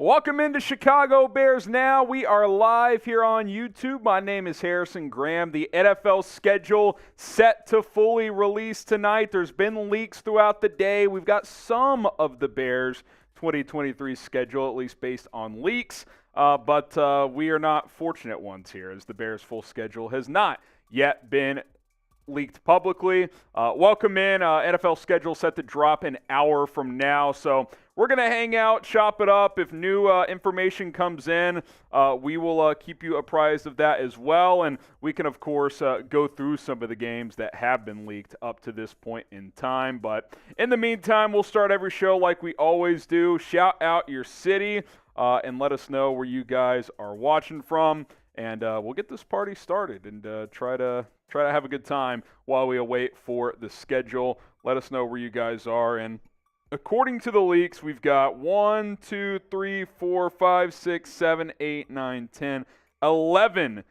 Welcome into Chicago Bears Now. We are live here on YouTube. My name is Harrison Graham. The NFL schedule set to fully release tonight. There's been leaks throughout the day. We've got some of the Bears 2023 schedule, at least based on leaks. But we are not fortunate ones here, as the Bears' full schedule has not yet been leaked publicly. Welcome in. NFL schedule set to drop an hour from now. So we're going to hang out, chop it up. If new information comes in, we will keep you apprised of that as well. And we can, of course, go through some of the games that have been leaked up to this point in time. But in the meantime, we'll start every show like we always do. Shout out your city and let us know where you guys are watching from. And we'll get this party started and try to have a good time while we await for the schedule. Let us know where you guys are. And according to the leaks, we've got 1, 2, 3, 4, 5, 6, 7, 8, 9, 10, 11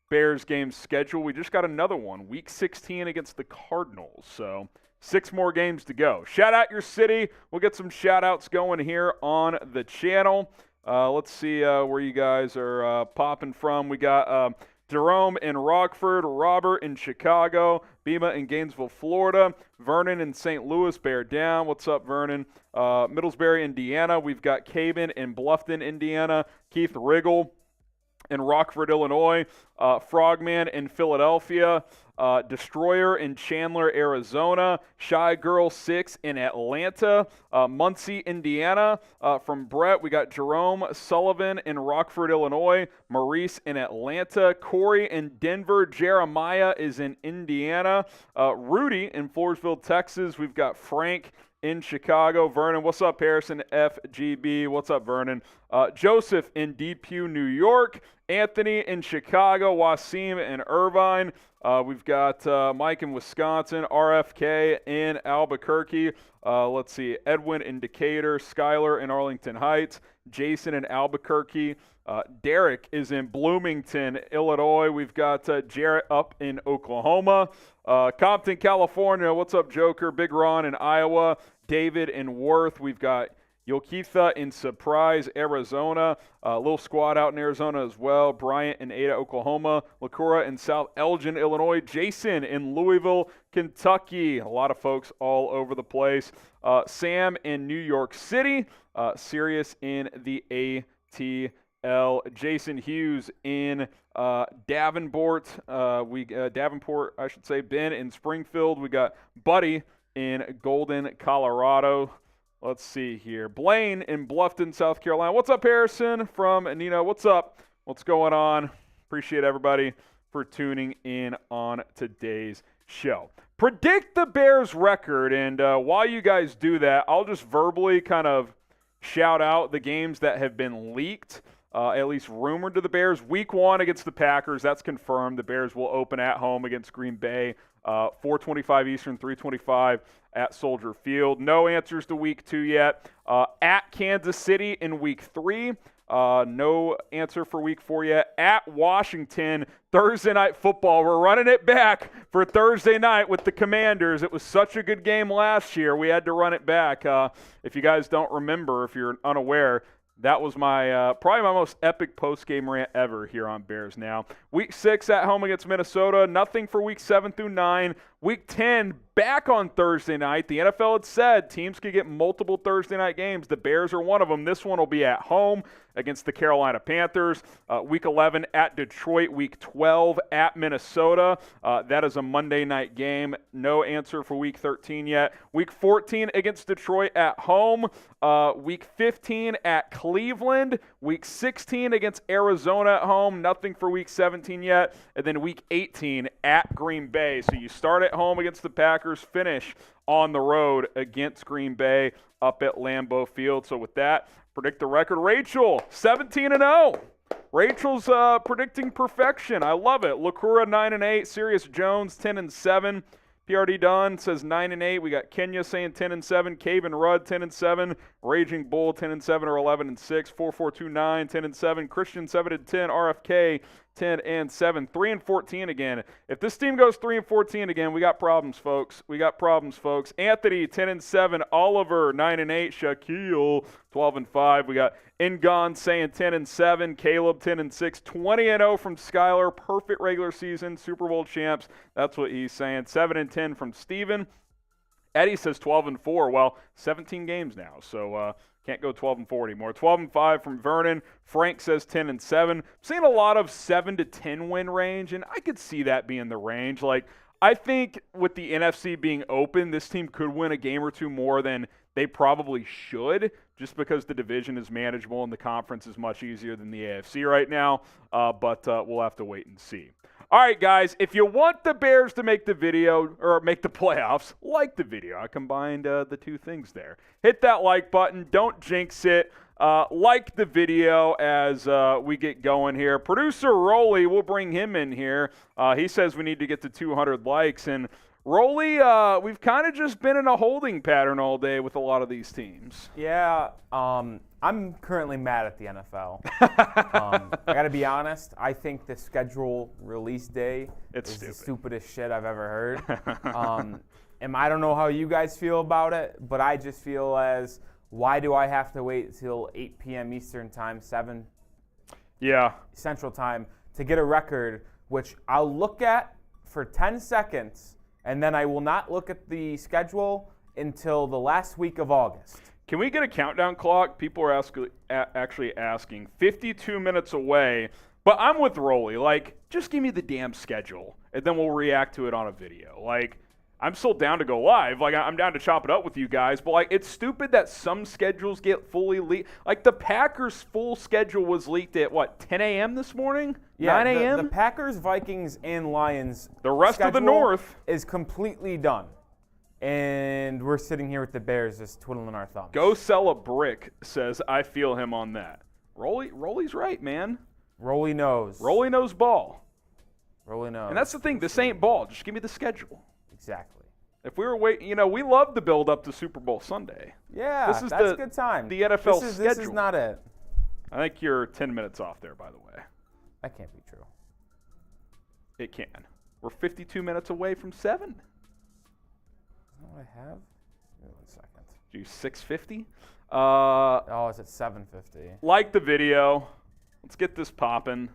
Bears games scheduled. We just got another one, Week 16 against the Cardinals. So 6 more games to go. Shout out your city. We'll get some shout outs going here on the channel. Let's see where you guys are popping from. We got Jerome in Rockford, Robert in Chicago, Bima in Gainesville, Florida, Vernon in St. Louis, Bear Down. What's up, Vernon? Middlesbury, Indiana. We've got Caven in Bluffton, Indiana, Keith Riggle in Rockford, Illinois, Frogman in Philadelphia, Destroyer in Chandler, Arizona, Shy Girl 6 in Atlanta, Muncie, Indiana. From Brett, we got Jerome Sullivan in Rockford, Illinois, Maurice in Atlanta, Corey in Denver, Jeremiah is in Indiana, Rudy in Floresville, Texas. We've got Frank in Chicago. Vernon, what's up, Harrison? FGB, what's up, Vernon? Joseph in Depew, New York. Anthony in Chicago. Wasim in Irvine. We've got Mike in Wisconsin. RFK in Albuquerque. Let's see. Edwin in Decatur. Skylar in Arlington Heights. Jason in Albuquerque. Derek is in Bloomington, Illinois. We've got Jarrett up in Oklahoma. Compton, California. What's up, Joker? Big Ron in Iowa. David in Worth. We've got Yokitha in Surprise, Arizona. A little squad out in Arizona as well. Bryant in Ada, Oklahoma. Lakura in South Elgin, Illinois. Jason in Louisville, Kentucky. A lot of folks all over the place. Sam in New York City. Sirius in the ATL. Jason Hughes in Davenport. Davenport, I should say. Ben in Springfield. We got Buddy in Golden, Colorado. Let's see here. Blaine in Bluffton, South Carolina. What's up, Harrison? From Nino. What's up? What's going on? Appreciate everybody for tuning in on today's show. Predict the Bears record, and while you guys do that, I'll just verbally kind of shout out the games that have been leaked, at least rumored to the Bears. Week 1 against the Packers, that's confirmed. The Bears will open at home against Green Bay, 4:25 Eastern, 3:25 at Soldier Field. No answers to Week 2 yet. At Kansas City in Week 3. No answer for Week 4 yet. At Washington, Thursday Night Football. We're running it back for Thursday night with the Commanders. It was such a good game last year. We had to run it back. If you guys don't remember, if you're unaware, that was my probably my most epic post-game rant ever here on Bears Now. Week 6 at home against Minnesota. Nothing for Week 7 through 9. Week 10 back on Thursday night. The NFL had said teams could get multiple Thursday night games. The Bears are one of them. This one will be at home against the Carolina Panthers. Week 11 at Detroit. Week 12 at Minnesota. That is a Monday night game. No answer for Week 13 yet. Week 14 against Detroit at home. Week 15 at Cleveland. Week 16 against Arizona at home. Nothing for Week 17 yet. And then Week 18 at Green Bay. So you start at home against the Packers, finish on the road against Green Bay up at Lambeau Field. So with that, predict the record. Rachel, 17-0. Rachel's predicting perfection. I love it. Lakura 9-8. Sirius Jones 10-7. PRD Dunn says 9-8. We got Kenya saying 10-7. Caven Rudd 10-7. Raging Bull 10-7 or 11-6. 4429 10-7. Christian 7-10. RFK 10-7, 3-14 again. If this team goes 3-14 again, we got problems, folks. We got problems, folks. Anthony 10-7, Oliver 9-8, Shaquille 12-5. We got Ingon saying 10-7, Caleb 10-6, 20-0 from Skylar. Perfect regular season, Super Bowl champs. That's what he's saying. 7-10 from Steven. Eddie says 12-4. Well, 17 games now, so can't go 12-4 anymore. 12-5 from Vernon. Frank says 10-7. Seeing a lot of 7-10 win range, and I could see that being the range. Like, I think with the NFC being open, this team could win a game or two more than they probably should, just because the division is manageable and the conference is much easier than the AFC right now. But we'll have to wait and see. All right, guys, if you want the Bears to make the video or make the playoffs, like the video. I combined the two things there. Hit that like button. Don't jinx it. Like the video as we get going here. Producer Rolly, we'll bring him in here. He says we need to get to 200 likes. And Rolly, we've kind of just been in a holding pattern all day with a lot of these teams. Yeah, I'm currently mad at the NFL. I got to be honest. I think the schedule release day is the stupidest shit I've ever heard. And I don't know how you guys feel about it, but I just feel as, why do I have to wait till 8 p.m. Eastern time, 7 Central time, to get a record, which I'll look at for 10 seconds, and then I will not look at the schedule until the last week of August. Can we get a countdown clock? People are actually asking. 52 minutes away, but I'm with Rolly. Like, just give me the damn schedule, and then we'll react to it on a video. Like, I'm still down to go live. Like, I'm down to chop it up with you guys, but, like, it's stupid that some schedules get fully leaked. Like, the Packers' full schedule was leaked at, 10 a.m. this morning? Yeah, 9 a.m.? The Packers, Vikings, and Lions the rest of the North is completely done. And we're sitting here with the Bears just twiddling our thumbs. Go sell a brick, says I feel him on that. Rolly's right, man. Rolly knows. Rolly knows ball. Rolly knows. And that's the thing. This ain't ball. Just give me the schedule. Exactly. If we were waiting, we love to build up to Super Bowl Sunday. Yeah, that's a good time. The NFL schedule. This is not it. I think you're 10 minutes off there, by the way. That can't be true. It can. We're 52 minutes away from 7. What I have? Give me 1 second. Do 6:50? Oh, it's at 7:50. Like the video. Let's get this popping.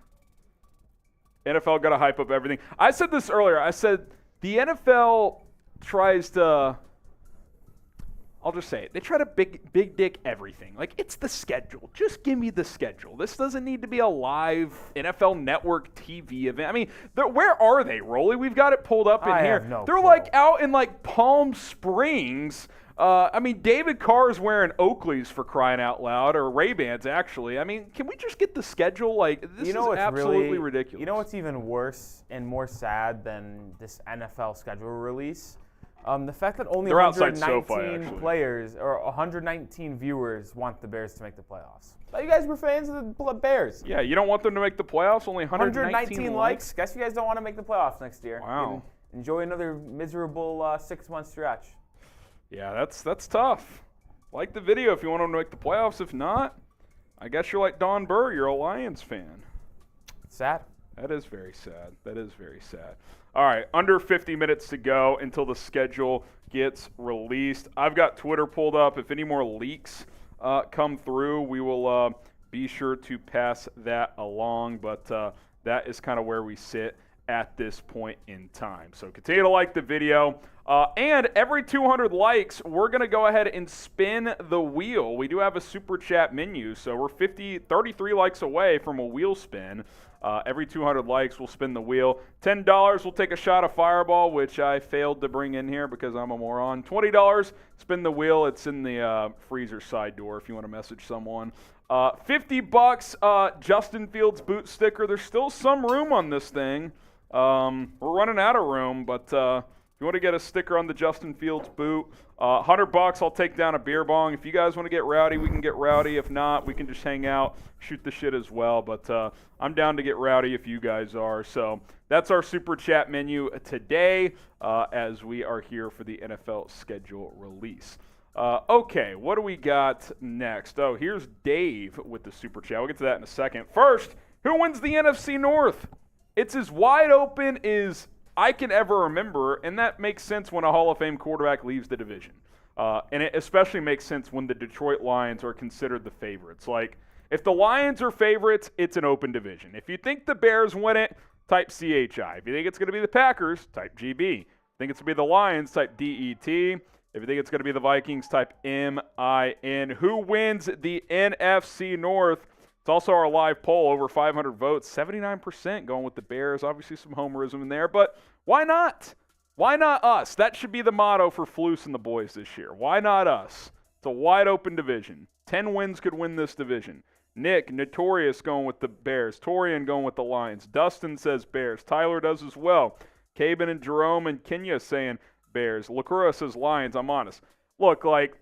NFL got to hype up everything. I said this earlier. I said the NFL tries to, I'll just say it, they try to big dick everything. Like, it's the schedule. Just give me the schedule. This doesn't need to be a live NFL Network TV event. I mean, where are they, Rolly? We've got it pulled up in here. They're clue. Like out in like Palm Springs. I mean, David Carr is wearing Oakleys for crying out loud, or Ray-Bans actually. I mean, can we just get the schedule? Like, this is absolutely ridiculous. You know what's even worse and more sad than this NFL schedule release? The fact that only 119 players or 119 viewers want the Bears to make the playoffs. Thought you guys were fans of the Bears. Yeah, you don't want them to make the playoffs? Only 119 likes? Guess you guys don't want to make the playoffs next year. Wow. Enjoy another miserable 6-month stretch. Yeah, that's tough. Like the video if you want them to make the playoffs. If not, I guess you're like Don Burr. You're a Lions fan. Sad. That is very sad. That is very sad. All right, under 50 minutes to go until the schedule gets released. I've got Twitter pulled up. If any more leaks come through, we will be sure to pass that along. But that is kind of where we sit at this point in time. So continue to like the video. And every 200 likes, we're going to go ahead and spin the wheel. We do have a super chat menu, so we're 33 likes away from a wheel spin. Every 200 likes, we'll spin the wheel. $10, we'll take a shot of Fireball, which I failed to bring in here because I'm a moron. $20, spin the wheel. It's in the freezer side door if you want to message someone. $50, Justin Fields boot sticker. There's still some room on this thing. We're running out of room, but if you want to get a sticker on the Justin Fields boot, $100, I'll take down a beer bong. If you guys want to get rowdy, we can get rowdy. If not, we can just hang out, shoot the shit as well. But I'm down to get rowdy if you guys are. So that's our super chat menu today as we are here for the NFL schedule release. Okay, what do we got next? Oh, here's Dave with the super chat. We'll get to that in a second. First, Who wins the NFC North? It's as wide open as I can ever remember, and that makes sense when a Hall of Fame quarterback leaves the division. And it especially makes sense when the Detroit Lions are considered the favorites. Like, if the Lions are favorites, it's an open division. If you think the Bears win it, type CHI. If you think it's going to be the Packers, type GB. If you think it's going to be the Lions, type DET. If you think it's going to be the Vikings, type MIN. Who wins the NFC North? It's also our live poll, over 500 votes, 79% going with the Bears. Obviously some homerism in there, but why not? Why not us? That should be the motto for Flus and the boys this year. Why not us? It's a wide open division. 10 wins could win this division. Nick, Notorious, going with the Bears. Torian going with the Lions. Dustin says Bears. Tyler does as well. Cabin and Jerome and Kenya saying Bears. Lacroix says Lions. I'm honest. Look, like,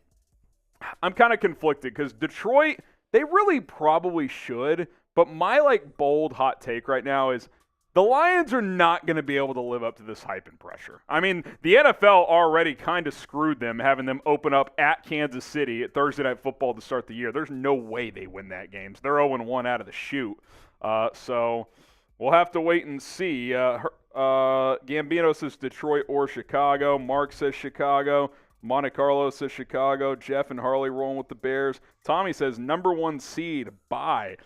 I'm kind of conflicted because Detroit, they really probably should, but my, like, bold hot take right now is the Lions are not going to be able to live up to this hype and pressure. I mean, the NFL already kind of screwed them, having them open up at Kansas City at Thursday Night Football to start the year. There's no way they win that game. They're 0-1 out of the chute. So we'll have to wait and see. Gambino says Detroit or Chicago. Mark says Chicago. Monte Carlo says Chicago. Jeff and Harley rolling with the Bears. Tommy says number 1 seed. Bye.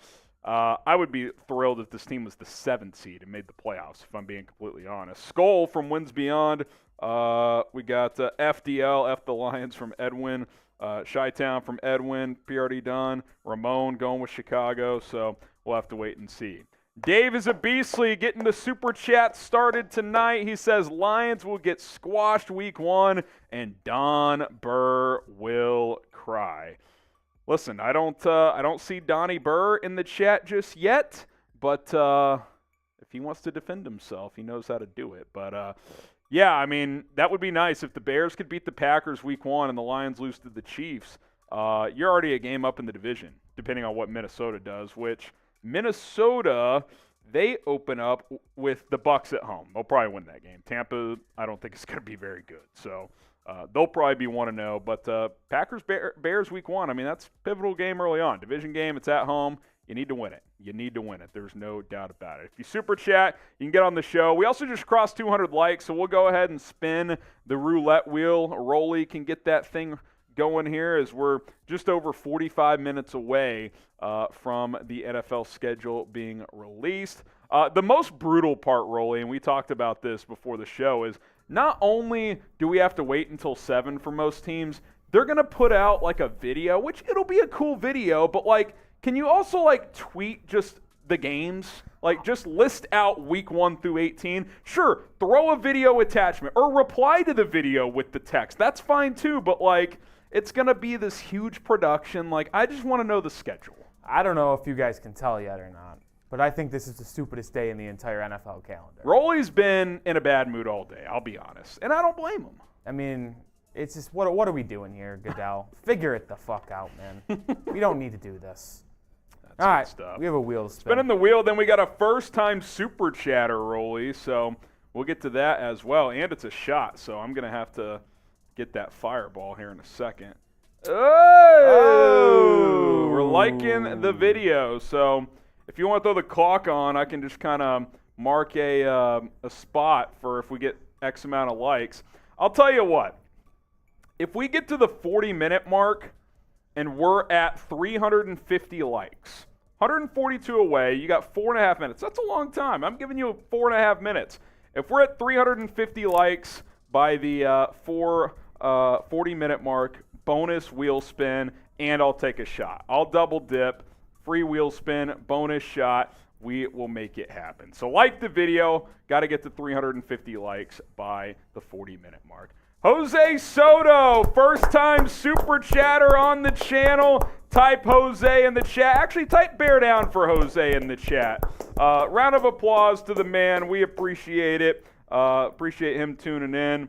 I would be thrilled if this team was the 7th seed and made the playoffs, if I'm being completely honest. Skull from Wins Beyond. We got FDL, F the Lions from Edwin. Chi-Town from Edwin. PRD done. Ramon going with Chicago. So we'll have to wait and see. Dave is a beastly, getting the super chat started tonight. He says Lions will get squashed week 1 and Don Burr will cry. Listen, I don't see Donnie Burr in the chat just yet, but if he wants to defend himself, he knows how to do it. But yeah, I mean, that would be nice if the Bears could beat the Packers week 1 and the Lions lose to the Chiefs. You're already a game up in the division, depending on what Minnesota does, which Minnesota, they open up with the Bucs at home. They'll probably win that game. Tampa, I don't think it's going to be very good. So they'll probably be 1-0. But Packers Bears week 1, I mean, that's a pivotal game early on. Division game, it's at home. You need to win it. You need to win it. There's no doubt about it. If you super chat, you can get on the show. We also just crossed 200 likes, so we'll go ahead and spin the roulette wheel. Rolly can get that thing going here as we're just over 45 minutes away from the NFL schedule being released. The most brutal part, Rolly, and we talked about this before the show, is not only do we have to wait until 7 for most teams, they're going to put out like a video, which it'll be a cool video, but like, can you also like tweet just the games? Like, just list out week 1 through 18. Sure, throw a video attachment or reply to the video with the text. That's fine too, but like, it's going to be this huge production. Like, I just want to know the schedule. I don't know if you guys can tell yet or not, but I think this is the stupidest day in the entire NFL calendar. Rolly's been in a bad mood all day, I'll be honest, and I don't blame him. I mean, it's just, what are we doing here, Goodell? Figure it the fuck out, man. We don't need to do this. That's all right, stuff. we have a wheel to spin. Spinning the wheel, then we got a first-time super chatter, Rolly, so we'll get to that as well, and it's a shot, so I'm going to have to get that fireball here in a second. Oh! We're liking the video. So if you want to throw the clock on, I can just kind of mark a spot for if we get X amount of likes. I'll tell you what. If we get to the 40-minute mark and we're at 350 likes, 142 away, you got 4.5 minutes. That's a long time. I'm giving you 4.5 minutes. If we're at 350 likes by the 40-minute mark, bonus wheel spin, and I'll take a shot. I'll double dip, free wheel spin, bonus shot. We will make it happen. So like the video, got to get to 350 likes by the 40-minute mark. Jose Soto, first-time super chatter on the channel. Type Jose in the chat. Actually, type bear down for Jose in the chat. Round of applause to the man. We appreciate it. Appreciate him tuning in.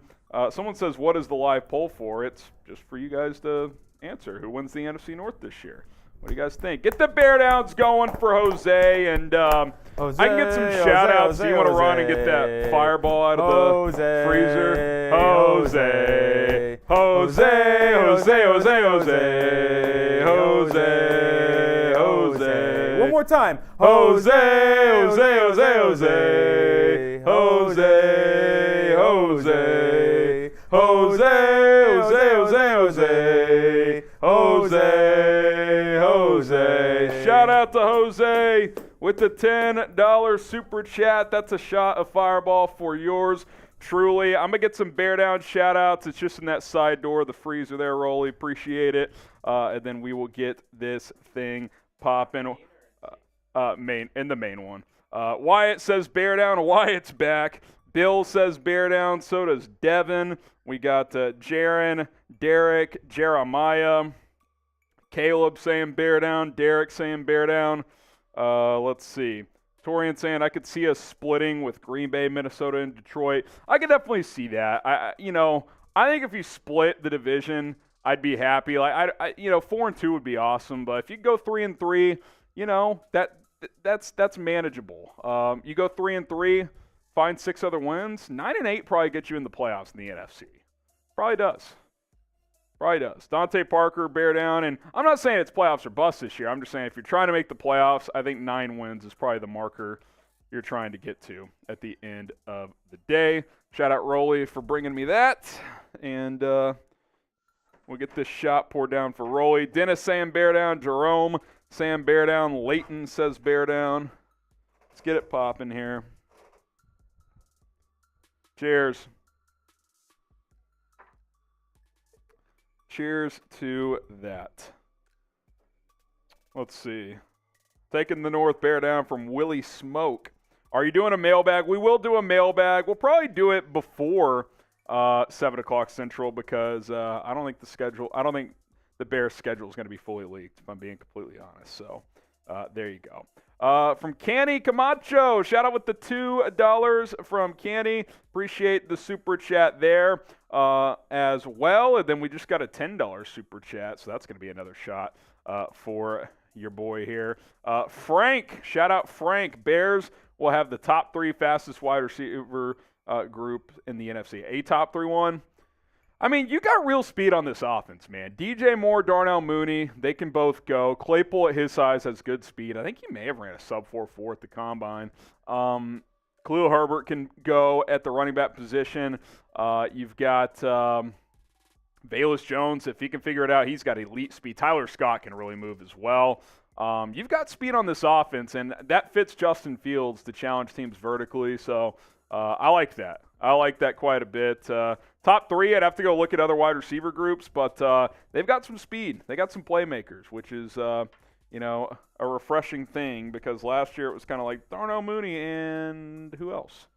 Someone says, what is the live poll for? It's just for you guys to answer. Who wins the NFC North this year? What do you guys think? Get the bear downs going for Jose, and Jose, I can get some shout-outs. Do you want to run and get that fireball out of the freezer? Jose, Jose, Jose, Jose, Jose, Jose, Jose. more time. Jose, Jose, Jose, Jose. Jose, Jose. Jose, Jose, Jose, Jose. Jose, Jose. Shout out to Jose with the $10 super chat. That's a shot of Fireball for yours truly. I'm going to get some Bear Down shout outs. It's just in that side door, the freezer there, Rolly. Appreciate it. And then we will get this thing popping. In the main one. Wyatt says Bear Down. Wyatt's back. Bill says Bear Down. So does Devin. We got Jaron, Derek, Jeremiah, Caleb saying Bear Down, Derek saying Bear Down. Let's see. Torian saying I could see us splitting with Green Bay, Minnesota, and Detroit. I could definitely see that. I think if you split the division, I'd be happy. Like 4-2 would be awesome. But if you go 3-3, that's manageable. You go 3-3, find 6 other wins. 9-8 probably gets you in the playoffs in the NFC. Probably does. Dante Parker, Bear Down, and I'm not saying it's playoffs or bust this year. I'm just saying if you're trying to make the playoffs, I think 9 wins is probably the marker you're trying to get to at the end of the day. Shout out Rolly for bringing me that, and we'll get this shot poured down for Rolly. Dennis saying Bear Down, Jerome saying Bear Down, Leighton says Bear Down. Let's get it popping here. Cheers. Cheers to that. Let's see. Taking the North, Bear Down from Willie Smoke. Are you doing a mailbag? We will do a mailbag. We'll probably do it before 7 o'clock Central because I don't think the Bears' schedule is going to be fully leaked, if I'm being completely honest. So there you go. From Canny Camacho, shout out with the $2 from Canny. Appreciate the super chat there as well. And then we just got a $10 super chat, so that's going to be another shot for your boy here. Frank, shout out Frank. Bears will have the top 3 fastest wide receiver group in the NFC. A top 3 one. I mean, you got real speed on this offense, man. DJ Moore, Darnell Mooney, they can both go. Claypool at his size has good speed. I think he may have ran a sub 4.4 at the combine. Khalil Herbert can go at the running back position. You've got Bayless Jones. If he can figure it out, he's got elite speed. Tyler Scott can really move as well. You've got speed on this offense, and that fits Justin Fields to challenge teams vertically. So I like that. I like that quite a bit. Top 3, I'd have to go look at other wide receiver groups, but they've got some speed. They got some playmakers, which is, a refreshing thing because last year it was kind of like Darnell Mooney and who else?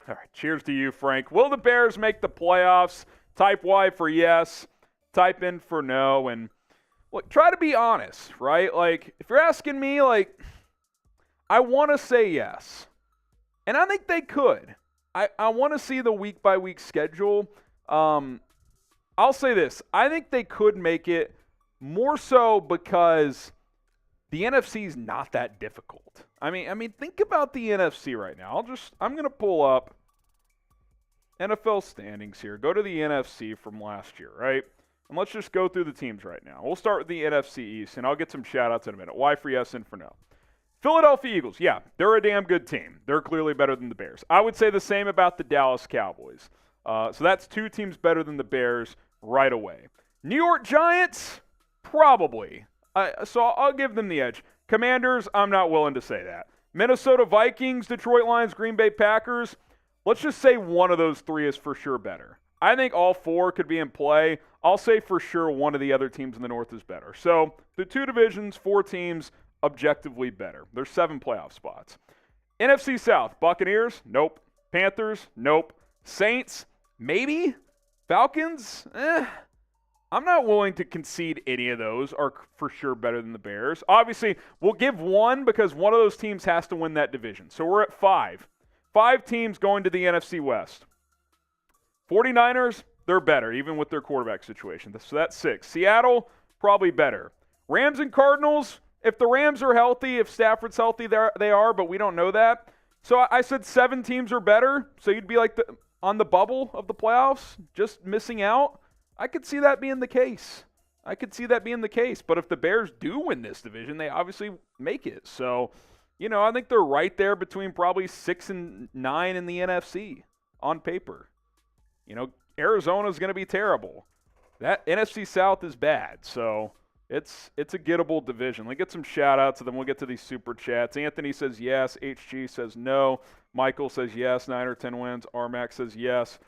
All right, cheers to you, Frank. Will the Bears make the playoffs? Type Y for yes. Type in for no. And look, try to be honest, right? Like, if you're asking me, like, I want to say yes. And I think they could. I want to see the week-by-week schedule. I'll say this. I think they could make it more so because the NFC is not that difficult. I mean, think about the NFC right now. I'm going to pull up NFL standings here. Go to the NFC from last year, right? And let's just go through the teams right now. We'll start with the NFC East, and I'll get some shout-outs in a minute. Y for yes and for no. Philadelphia Eagles, yeah, they're a damn good team. They're clearly better than the Bears. I would say the same about the Dallas Cowboys. So that's 2 teams better than the Bears right away. New York Giants, probably. So I'll give them the edge. Commanders, I'm not willing to say that. Minnesota Vikings, Detroit Lions, Green Bay Packers, let's just say one of those 3 is for sure better. I think all 4 could be in play. I'll say for sure one of the other teams in the North is better. So the 2 divisions, 4 teams, objectively better. There's 7 playoff spots. NFC South, Buccaneers, nope. Panthers, nope. Saints, maybe. Falcons, I'm not willing to concede any of those are for sure better than the Bears. Obviously, we'll give one because one of those teams has to win that division. So we're at 5. 5 teams going to the NFC West. 49ers, they're better, even with their quarterback situation. So that's 6. Seattle, probably better. Rams and Cardinals, if the Rams are healthy, if Stafford's healthy, they are, but we don't know that. So I said 7 teams are better, so you'd be like on the bubble of the playoffs, just missing out. I could see that being the case. I could see that being the case. But if the Bears do win this division, they obviously make it. So, I think they're right there between probably 6 and 9 in the NFC on paper. Arizona's going to be terrible. That NFC South is bad. So it's a gettable division. Let's get some shout-outs, and then we'll get to these super chats. Anthony says yes. HG says no. Michael says yes. 9 or 10 wins. Armac says yes.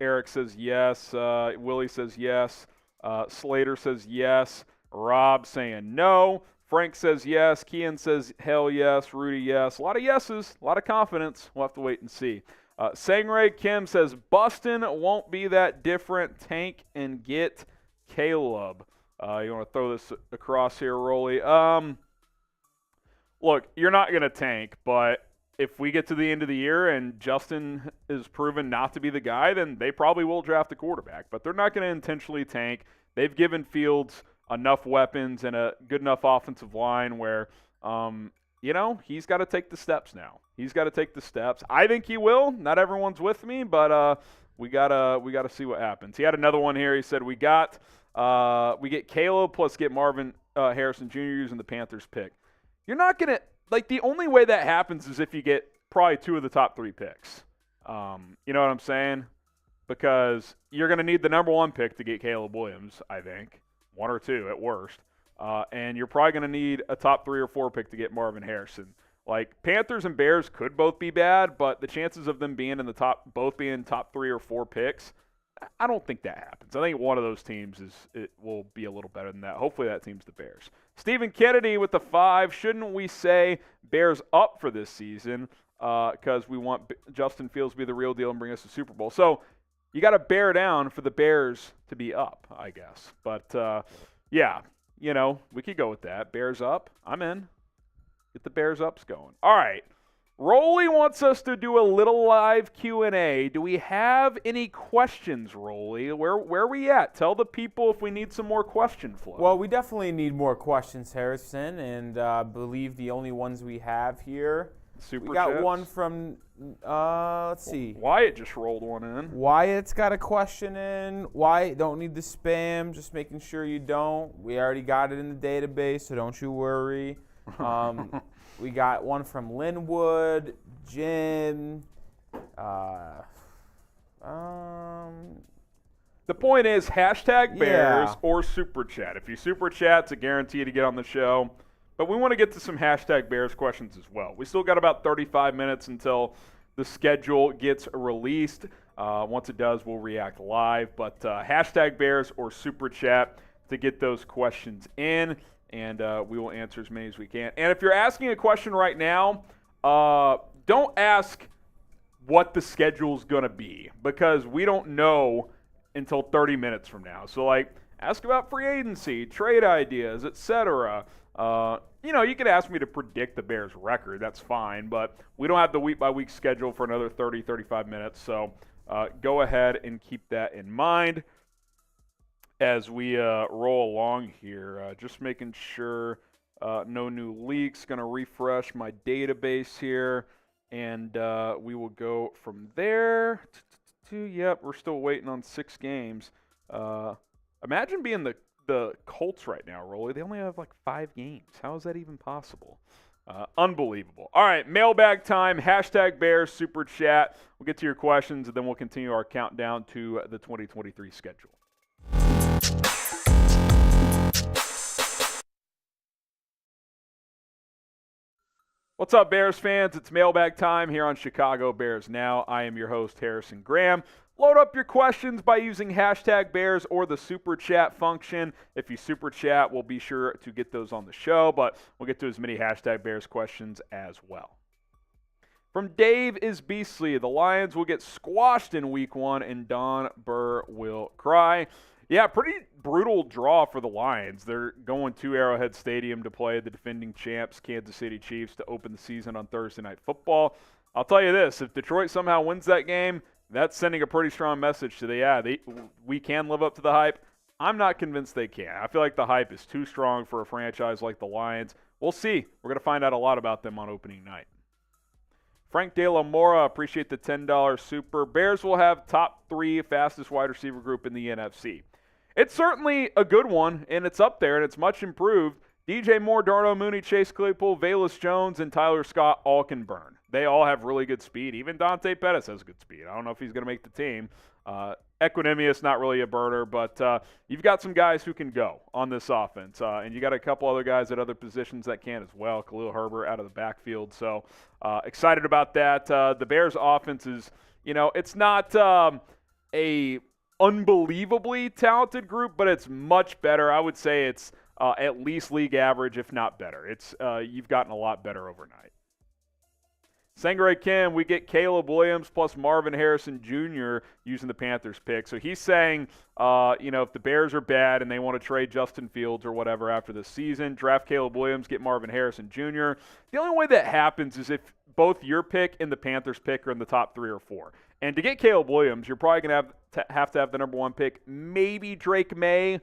Eric says yes. Willie says yes. Slater says yes. Rob saying no. Frank says yes. Kian says hell yes. Rudy yes. A lot of yeses. A lot of confidence. We'll have to wait and see. Sangray Kim says Bustin won't be that different. Tank and get Caleb. You want to throw this across here, Rolly? Look, you're not going to tank, but if we get to the end of the year and Justin is proven not to be the guy, then they probably will draft a quarterback. But they're not going to intentionally tank. They've given Fields enough weapons and a good enough offensive line where, he's got to take the steps now. He's got to take the steps. I think he will. Not everyone's with me, but we gotta see what happens. He had another one here. He said we get Caleb plus get Marvin Harrison Jr. using the Panthers pick. You're not gonna the only way that happens is if you get probably 2 of the top 3 picks. You know what I'm saying? Because you're gonna need the number 1 pick to get Caleb Williams. I think 1 or 2 at worst. And you're probably going to need a top 3 or 4 pick to get Marvin Harrison. Panthers and Bears could both be bad, but the chances of them being both being top 3 or 4 picks, I don't think that happens. I think one of those teams will be a little better than that. Hopefully that team's the Bears. Stephen Kennedy with the 5. Shouldn't we say Bears up for this season because we want Justin Fields to be the real deal and bring us a Super Bowl? So you got to bear down for the Bears to be up, I guess. But, yeah. We could go with that. Bears up. I'm in. Get the Bears ups going. All right. Rolly wants us to do a little live Q&A. Do we have any questions, Rolly? Where are we at? Tell the people if we need some more question flow. Well, we definitely need more questions, Harrison, and I believe the only ones we have here. We got chats. One from, let's see. Wyatt just rolled one in. Wyatt's got a question in. Wyatt, don't need the spam, just making sure you don't. We already got it in the database, so don't you worry. We got one from Linwood, Jim. The point is, #Bears or Super Chat. If you Super Chat, it's a guarantee to get on the show. But we want to get to some #Bears questions as well. We still got about 35 minutes until the schedule gets released. Once it does, we'll react live. But #Bears or Super Chat to get those questions in, and we will answer as many as we can. And if you're asking a question right now, don't ask what the schedule's going to be because we don't know until 30 minutes from now. So, ask about free agency, trade ideas, etc. You can ask me to predict the Bears' record. That's fine, but we don't have the week-by-week schedule for another 30, 35 minutes. So go ahead and keep that in mind as we roll along here. Just making sure no new leaks. Going to refresh my database here, and we will go from there. Yep, we're still waiting on 6 games. Imagine being the Colts right now, Rolly. They only have 5 games. How is that even possible? Unbelievable. All right, mailbag time. #Bears Super Chat. We'll get to your questions, and then we'll continue our countdown to the 2023 schedule. What's up, Bears fans? It's mailbag time here on Chicago Bears Now. I am your host, Harrison Graham. Load up your questions by using #Bears or the Super Chat function. If you Super Chat, we'll be sure to get those on the show, but we'll get to as many #Bears questions as well. From Dave is Beastly, the Lions will get squashed in Week 1 and Don Burr will cry. Yeah, pretty brutal draw for the Lions. They're going to Arrowhead Stadium to play the defending champs, Kansas City Chiefs, to open the season on Thursday Night Football. I'll tell you this, if Detroit somehow wins that game, that's sending a pretty strong message to we can live up to the hype. I'm not convinced they can. I feel like the hype is too strong for a franchise like the Lions. We'll see. We're going to find out a lot about them on opening night. Frank De La Mora, appreciate the $10 super. Bears will have top 3 fastest wide receiver group in the NFC. It's certainly a good one, and it's up there, and it's much improved. DJ Moore, Darnell Mooney, Chase Claypool, Velus Jones, and Tyler Scott all can burn. They all have really good speed. Even Dante Pettis has good speed. I don't know if he's going to make the team. Equinemius, not really a burner, but you've got some guys who can go on this offense. And you got a couple other guys at other positions that can as well. Khalil Herbert out of the backfield. So excited about that. The Bears' offense is, it's not a unbelievably talented group, but it's much better. I would say it's at least league average, if not better. It's you've gotten a lot better overnight. Sangre Kim, we get Caleb Williams plus Marvin Harrison Jr. using the Panthers pick. So he's saying, if the Bears are bad and they want to trade Justin Fields or whatever after the season, draft Caleb Williams, get Marvin Harrison Jr. The only way that happens is if both your pick and the Panthers pick are in the top 3 or 4. And to get Caleb Williams, you're probably going to have the number 1 pick. Maybe Drake May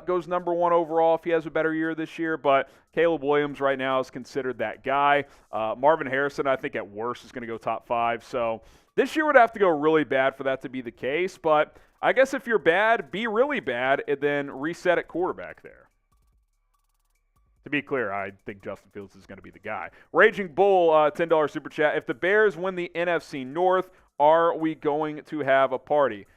goes number 1 overall if he has a better year this year. But Caleb Williams right now is considered that guy. Marvin Harrison, I think at worst, is going to go top 5. So this year would have to go really bad for that to be the case. But I guess if you're bad, be really bad and then reset at quarterback there. To be clear, I think Justin Fields is going to be the guy. Raging Bull, $10 super chat. If the Bears win the NFC North, are we going to have a party?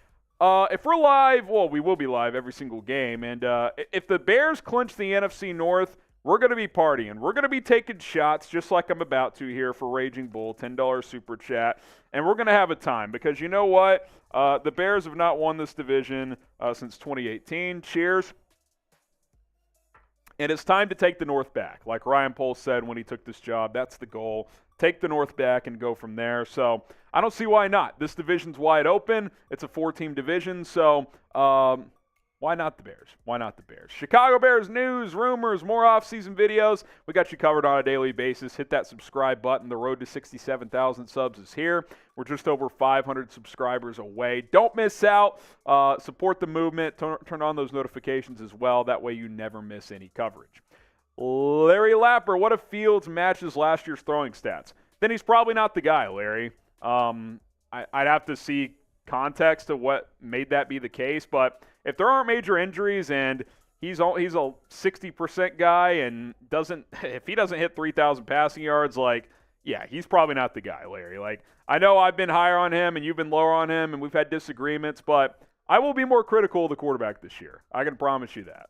If we're live, well, we will be live every single game. And if the Bears clinch the NFC North, we're going to be partying. We're going to be taking shots just like I'm about to here for Raging Bull, $10 super chat. And we're going to have a time because you know what? The Bears have not won this division since 2018. Cheers. And it's time to take the North back. Like Ryan Poles said when he took this job, that's the goal. Take the North back and go from there. So I don't see why not. This division's wide open. It's a 4-team division. So why not the Bears? Why not the Bears? Chicago Bears news, rumors, more off-season videos. We got you covered on a daily basis. Hit that subscribe button. The road to 67,000 subs is here. We're just over 500 subscribers away. Don't miss out. Support the movement. Turn on those notifications as well. That way you never miss any coverage. Larry Lapper, what if Fields matches last year's throwing stats? Then he's probably not the guy, Larry. I'd have to see context of what made that be the case, but if there aren't major injuries and he's a 60% guy and if he doesn't hit 3,000 passing yards, he's probably not the guy, Larry. I know I've been higher on him and you've been lower on him and we've had disagreements, but I will be more critical of the quarterback this year. I can promise you that.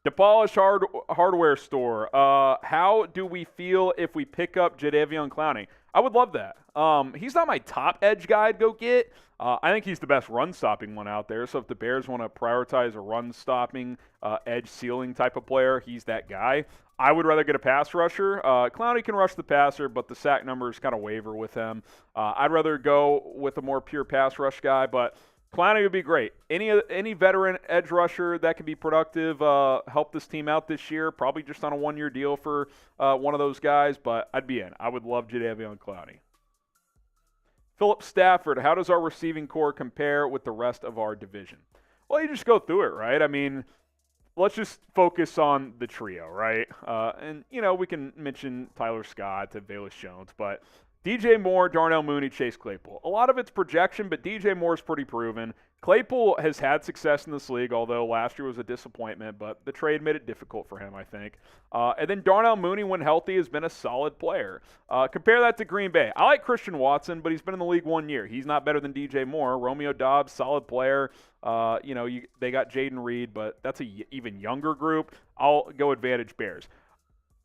DePolish Hardware Store. How do we feel if we pick up Jadeveon Clowney? I would love that. He's not my top edge guy I'd go get. I think he's the best run-stopping one out there. So if the Bears want to prioritize a run-stopping, edge ceiling type of player, he's that guy. I would rather get a pass rusher. Clowney can rush the passer, but the sack numbers kind of waver with him. I'd rather go with a more pure pass rush guy, but Clowney would be great. Any veteran edge rusher that can be productive, help this team out this year, probably just on a 1-year deal for one of those guys, but I'd be in. I would love Jadeveon Clowney. Philip Stafford, how does our receiving core compare with the rest of our division? Well, you just go through it, right? I mean, let's just focus on the trio, right? And, we can mention Tyler Scott to Velus Jones, but DJ Moore, Darnell Mooney, Chase Claypool. A lot of it's projection, but DJ Moore's pretty proven. Claypool has had success in this league, although last year was a disappointment, but the trade made it difficult for him, I think. And then Darnell Mooney, when healthy, has been a solid player. Compare that to Green Bay. I like Christian Watson, but he's been in the league 1 year. He's not better than DJ Moore. Romeo Doubs, solid player. They got Jaden Reed, but that's an even younger group. I'll go advantage Bears.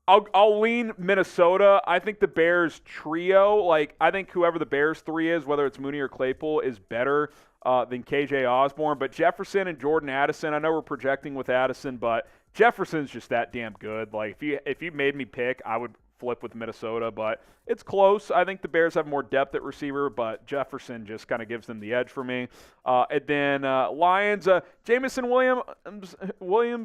I'll lean Minnesota. I think the Bears trio, I think whoever the Bears 3 is, whether it's Mooney or Claypool, is better than KJ Osborne. But Jefferson and Jordan Addison, I know we're projecting with Addison, but Jefferson's just that damn good. If you made me pick, I would flip with Minnesota, but it's close. I think the Bears have more depth at receiver, but Jefferson just kind of gives them the edge for me. And then Lions, Jamison Williams, who's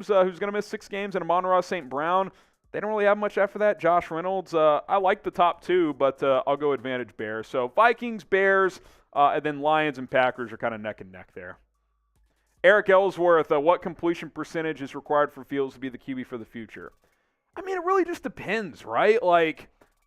going to miss 6 games, and Amon-Ra St. Brown. They don't really have much after that. Josh Reynolds, I like the top 2, but I'll go advantage Bears. So Vikings, Bears, and then Lions and Packers are kind of neck and neck there. Eric Ellsworth, what completion percentage is required for Fields to be the QB for the future? I mean, it really just depends, right?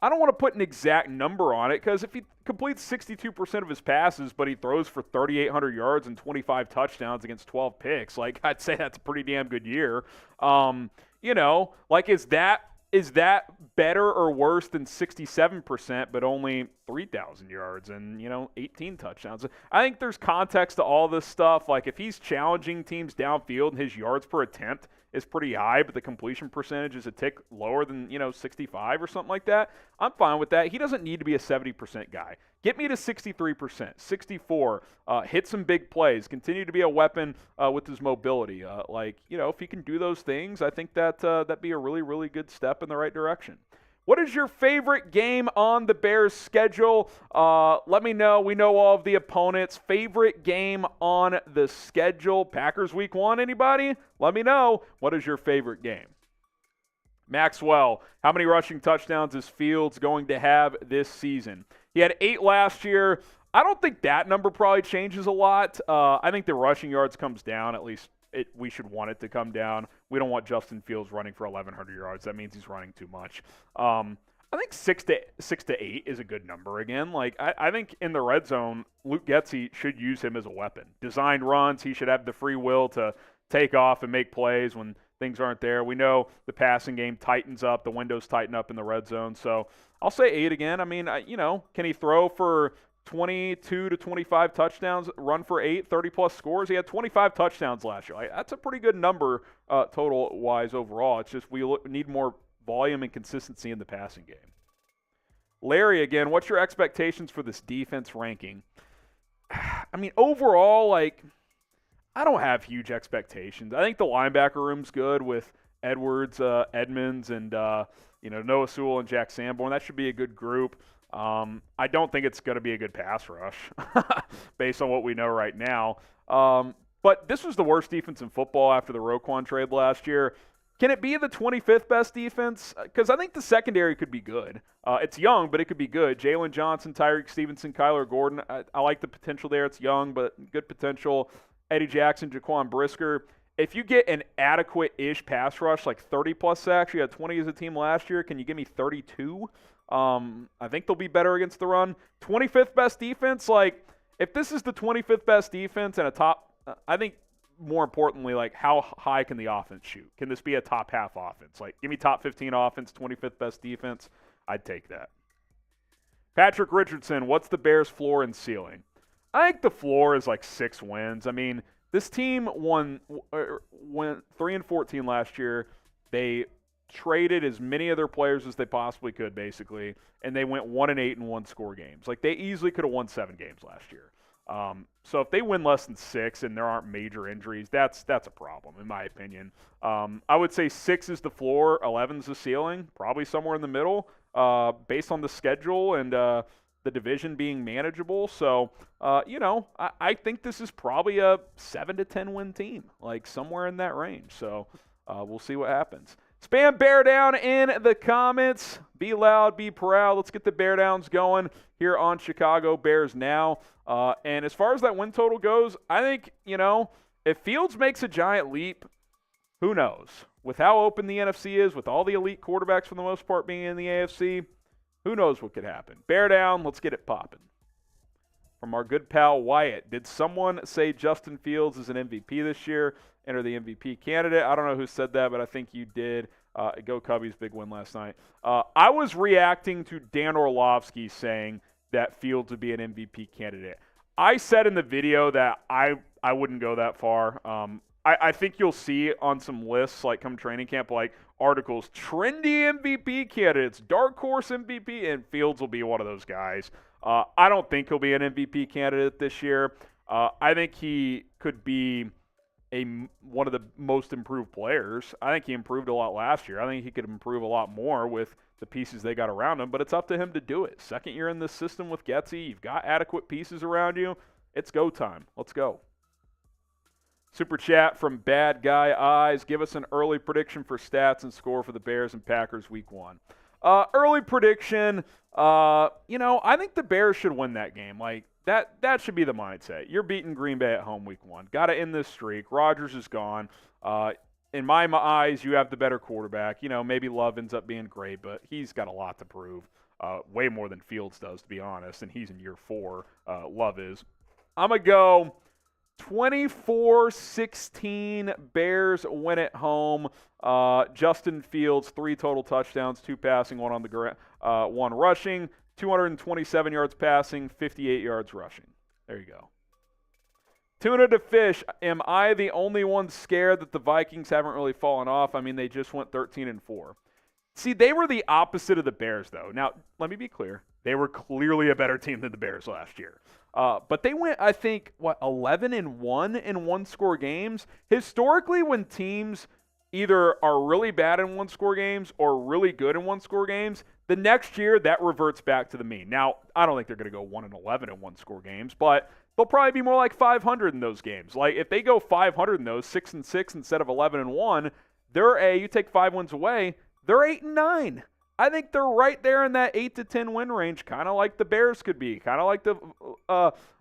I don't want to put an exact number on it because if he completes 62% of his passes, but he throws for 3,800 yards and 25 touchdowns against 12 picks, like I'd say that's a pretty damn good year. Like is that better or worse than 67%, but only 3,000 yards and 18 touchdowns? I think there's context to all this stuff. Like if he's challenging teams downfield and his yards per attempt is pretty high, but the completion percentage is a tick lower than 65 or something like that, I'm fine with that. He doesn't need to be a 70% guy. Get me to 63%, 64. Hit some big plays. Continue to be a weapon with his mobility. If he can do those things, I think that'd be a really, really good step in the right direction. What is your favorite game on the Bears' schedule? Let me know. We know all of the opponents. Favorite game on the schedule? Packers Week 1, anybody? Let me know. What is your favorite game? Maxwell, how many rushing touchdowns is Fields going to have this season? He had 8 last year. I don't think that number probably changes a lot. I think the rushing yards comes down, at least we should want it to come down. We don't want Justin Fields running for 1,100 yards. That means he's running too much. I think 6 to 8 is a good number again. Like I think in the red zone, Luke Getsy should use him as a weapon. Designed runs, he should have the free will to take off and make plays when things aren't there. We know the passing game tightens up, the windows tighten up in the red zone. So I'll say 8 again. I mean, can he throw for 22 to 25 touchdowns, run for 8, 30-plus scores? He had 25 touchdowns last year. That's a pretty good number total-wise overall. It's just we need more volume and consistency in the passing game. Larry, again, what's your expectations for this defense ranking? I mean, overall, I don't have huge expectations. I think the linebacker room's good with Edwards, Edmonds, and Noah Sewell and Jack Sanborn. That should be a good group. I don't think it's going to be a good pass rush based on what we know right now. But this was the worst defense in football after the Roquan trade last year. Can it be the 25th best defense? Because I think the secondary could be good. It's young, but it could be good. Jalen Johnson, Tyreek Stevenson, Kyler Gordon. I like the potential there. It's young, but good potential. Eddie Jackson, Jaquan Brisker. If you get an adequate-ish pass rush, like 30-plus sacks, you had 20 as a team last year. Can you give me 32? I think they'll be better against the run. 25th best defense, if this is the 25th best defense and a top, I think more importantly, how high can the offense shoot? Can this be a top half offense? Give me top 15 offense, 25th best defense. I'd take that. Patrick Richardson, what's the Bears' floor and ceiling? I think the floor is 6 wins. I mean, this team went 3-14 last year. They traded as many of their players as they possibly could, basically, and they went 1-8 in one-score games. They easily could have won 7 games last year. So if they win less than 6 and there aren't major injuries, that's a problem, in my opinion. I would say 6 is the floor, 11 is the ceiling, probably somewhere in the middle, based on the schedule and the division being manageable. So, I think this is probably a 7 to 10 win team, somewhere in that range. So we'll see what happens. Spam Bear Down in the comments. Be loud, be proud. Let's get the Bear Downs going here on Chicago Bears Now. And as far as that win total goes, I think, if Fields makes a giant leap, who knows? With how open the NFC is, with all the elite quarterbacks for the most part being in the AFC, who knows what could happen? Bear down, let's get it popping. From our good pal Wyatt, did someone say Justin Fields is an MVP this year? Enter the MVP candidate. I don't know who said that, but I think you did. Go Cubbies, big win last night. I was reacting to Dan Orlovsky saying that Fields would be an MVP candidate. I said in the video that I wouldn't go that far. I think you'll see on some lists, come training camp, articles, trendy MVP candidates, dark horse MVP, and Fields will be one of those guys. I don't think he'll be an MVP candidate this year. I think he could be one of the most improved players. I think he improved a lot last year. I think he could improve a lot more with the pieces they got around him, but it's up to him to do it. Second year in this system with Getsy, you've got adequate pieces around you. It's go time. Let's go. Super chat from Bad Guy Eyes. Give us an early prediction for stats and score for the Bears and Packers Week 1. Early prediction, I think the Bears should win that game. That should be the mindset. You're beating Green Bay at home Week 1. Got to end this streak. Rodgers is gone. In my eyes, you have the better quarterback. Maybe Love ends up being great, but he's got a lot to prove. way more than Fields does, to be honest, and he's in year 4. Love is. I'm going to go 24-16 Bears win at home. Justin Fields, 3 total touchdowns, 2 passing, 1 on the 1 rushing, 227 yards passing, 58 yards rushing. There you go. Tuna to Fish, am I the only one scared that the Vikings haven't really fallen off? I mean, they just went 13-4. See, they were the opposite of the Bears, though. Now, let me be clear. They were clearly a better team than the Bears last year. But they went, I think, 11-1 in one-score games. Historically, when teams either are really bad in one-score games or really good in one-score games, the next year that reverts back to the mean. Now, I don't think they're going to go 1-11 in one-score games, but they'll probably be more like 500 in those games. Like, if they go 500 in those, 6-6 instead of 11-1, you take 5 wins away, they're 8-9. I think they're right there in that 8-10 win range, kind of like the Bears could be, kind of like the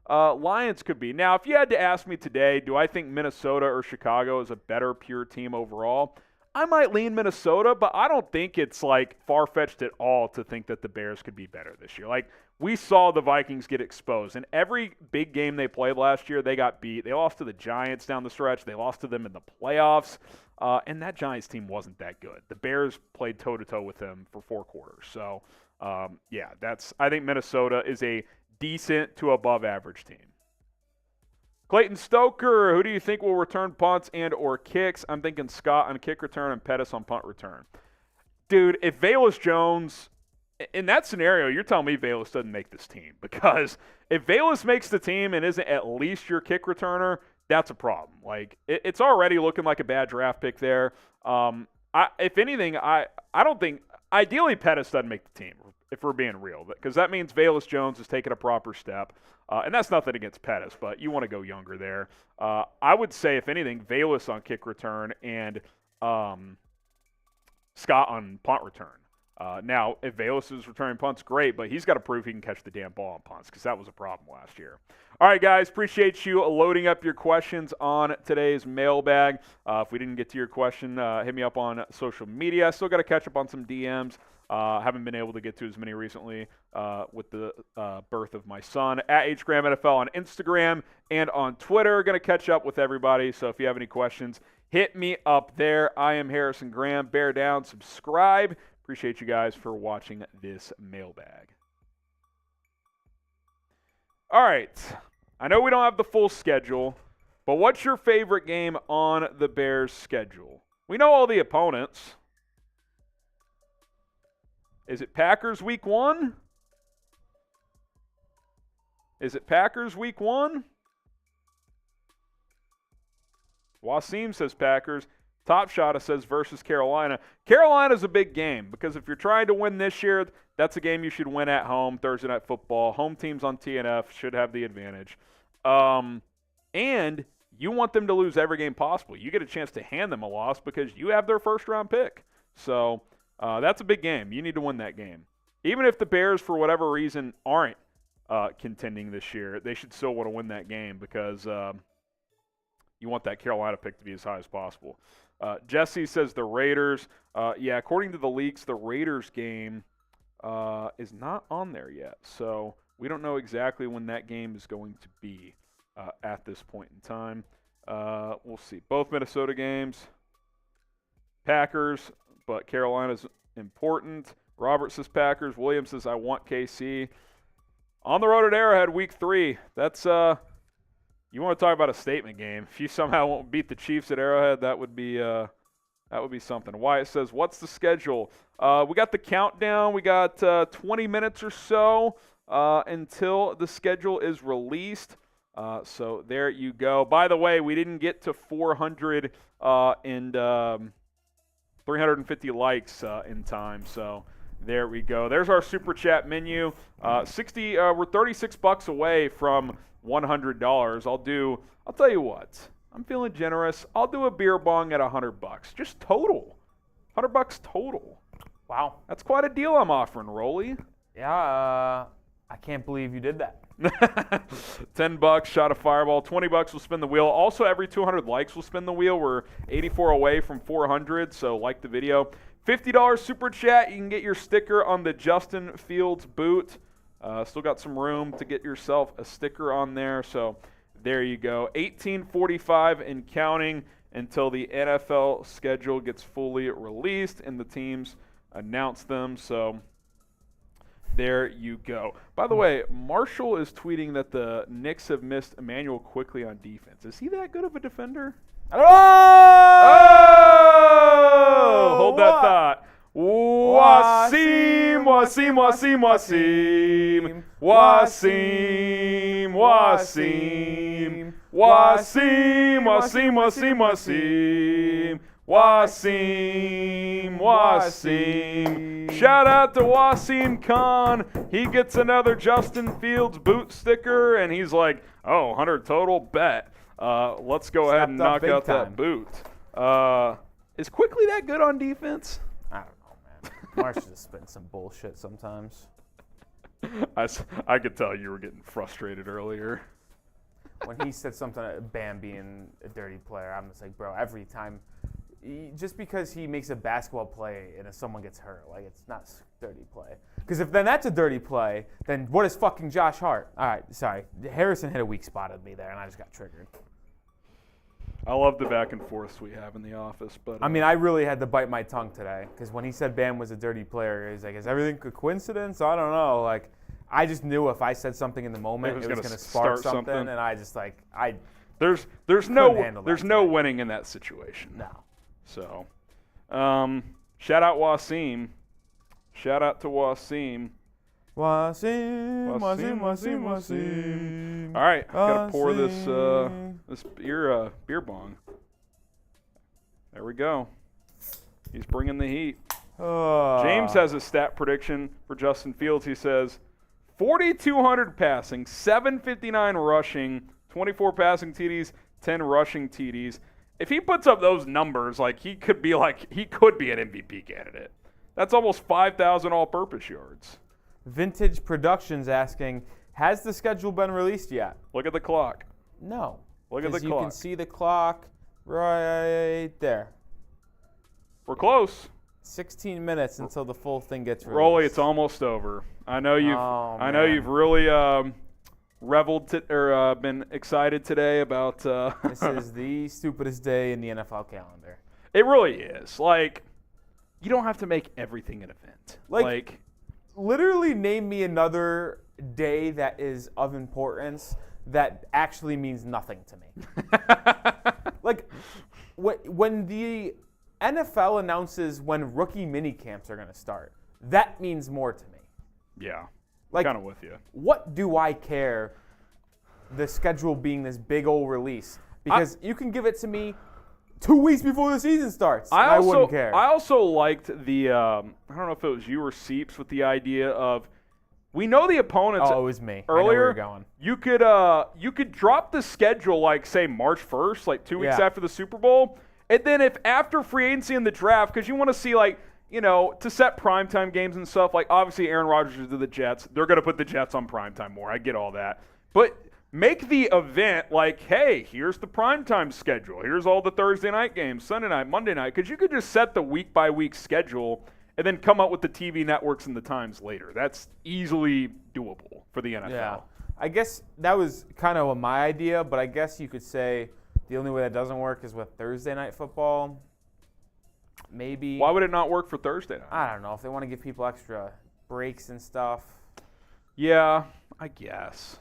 Lions could be. Now, if you had to ask me today, do I think Minnesota or Chicago is a better pure team overall? I might lean Minnesota, but I don't think it's like far-fetched at all to think that the Bears could be better this year. Like, we saw the Vikings get exposed. In every big game they played last year, they got beat. They lost to the Giants down the stretch. They lost to them in the playoffs. And that Giants team wasn't that good. The Bears played toe-to-toe with them for 4 quarters. So, I think Minnesota is a decent to above-average team. Clayton Stoker, who do you think will return punts and or kicks? I'm thinking Scott on kick return and Pettis on punt return. Dude, if Velus Jones, in that scenario, you're telling me Velus doesn't make this team. Because if Velus makes the team and isn't at least your kick returner, that's a problem. Like, it's already looking like a bad draft pick there. If anything, I don't think – ideally, Pettis doesn't make the team, if we're being real. Because that means Velus Jones is taking a proper step. And that's nothing against Pettis, but you want to go younger there. I would say, if anything, Velus on kick return and Scott on punt return. Now, if Velus is returning punts, great, but he's got to prove he can catch the damn ball on punts because that was a problem last year. All right, guys, appreciate you loading up your questions on today's mailbag. If we didn't get to your question, hit me up on social media. I still got to catch up on some DMs. Haven't been able to get to as many recently with the birth of my son. At HGramNFL on Instagram and on Twitter. Going to catch up with everybody, so if you have any questions, hit me up there. I am Harrison Graham. Bear down, subscribe. Appreciate you guys for watching this mailbag. All right. I know we don't have the full schedule, but what's your favorite game on the Bears' schedule? We know all the opponents. Is it Packers week 1? Is it Packers week 1? Wasim says Packers. Top Shot says versus Carolina. Carolina's a big game because if you're trying to win this year, that's a game you should win at home, Thursday Night Football. Home teams on TNF should have the advantage. And you want them to lose every game possible. You get a chance to hand them a loss because you have their first-round pick. So that's a big game. You need to win that game. Even if the Bears, for whatever reason, aren't contending this year, they should still want to win that game because you want that Carolina pick to be as high as possible. Jesse says the Raiders. According to the leaks, the Raiders game is not on there yet. So we don't know exactly when that game is going to be at this point in time. We'll see. Both Minnesota games. Packers, but Carolina's important. Robert says Packers. Williams says I want KC. On the road at Arrowhead, week 3. That's you want to talk about a statement game. If you somehow won't beat the Chiefs at Arrowhead, that would be something. Wyatt says, what's the schedule? We got the countdown. We got 20 minutes or so until the schedule is released. So there you go. By the way, we didn't get to 400 and 350 likes in time. So there we go. There's our Super Chat menu. We're $36 away from $100. I'll tell you what. I'm feeling generous. I'll do a beer bong at $100. Just total. $100 total. Wow. That's quite a deal I'm offering, Rolly. Yeah, I can't believe you did that. $10, shot a fireball. $20 will spin the wheel. Also, every 200 likes will spin the wheel. We're 84 away from 400, so like the video. $50 super chat, you can get your sticker on the Justin Fields boot. Still got some room to get yourself a sticker on there, so there you go. 18:45 and counting until the NFL schedule gets fully released and the teams announce them, so there you go. By the way, Marshall is tweeting that the Knicks have missed Emmanuel Quickly on defense. Is he that good of a defender? I don't know. Oh! Hold that thought. Wasim, Wasim, Wasim, Wasim. Wasim, Wasim. Wasim, Wasim, Wasim, Wasim. Wasim, Wasim. Shout out to Wasim Khan. He gets another Justin Fields boot sticker, and he's like, oh, 100 total, bet. Let's go ahead and knock out that boot. Is Quickly that good on defense? I don't know, man. Marsh just spitting some bullshit sometimes. I could tell you were getting frustrated earlier. When he said something about Bam being a dirty player, I'm just like, bro, every time, just because he makes a basketball play and if someone gets hurt, like, it's not dirty play. Because if then that's a dirty play, then what is fucking Josh Hart? All right, sorry. Harrison hit a weak spot at me there, and I just got triggered. I love the back and forths we have in the office, but I mean, I really had to bite my tongue today because when he said Bam was a dirty player, he's like, "Is everything a coincidence?" I don't know. Like, I just knew if I said something in the moment, it was going to spark something, and I just there's no winning in that situation. No. So, shout out Wasim. Shout out to Wasim. Wasim. All right, gotta pour this beer bong. There we go. He's bringing the heat. James has a stat prediction for Justin Fields. He says 4,200 passing, 759 rushing, 24 passing TDs, 10 rushing TDs. If he puts up those numbers, he could be an MVP candidate. That's almost 5,000 all-purpose yards. Vintage Productions asking, has the schedule been released yet? Look at the clock. No. Look at the clock. You can see the clock right there. We're close. 16 minutes until the full thing gets released. Rolly, it's almost over. I know you've really reveled been excited today about. This is the stupidest day in the NFL calendar. It really is. You don't have to make everything an event. Literally name me another day that is of importance that actually means nothing to me. When the NFL announces when rookie mini camps are going to start, that means more to me. Yeah, kind of with you. What do I care, the schedule being this big old release? Because you can give it to me 2 weeks before the season starts. I wouldn't care. I also liked the, I don't know if it was you or Seeps, with the idea of, we know the opponents. Oh, it was me. Earlier, I know where you're going. You could drop the schedule say March 1st, 2 weeks after the Super Bowl, and then if after free agency and the draft, because you want to see to set primetime games and stuff. Obviously Aaron Rodgers is to the Jets. They're going to put the Jets on primetime more. I get all that, but make the event hey, here's the primetime schedule. Here's all the Thursday night games, Sunday night, Monday night. Because you could just set the week-by-week schedule and then come up with the TV networks and the times later. That's easily doable for the NFL. Yeah. I guess that was kind of my idea, but I guess you could say the only way that doesn't work is with Thursday night football. Maybe. Why would it not work for Thursday night? I don't know. If they want to give people extra breaks and stuff. Yeah, I guess.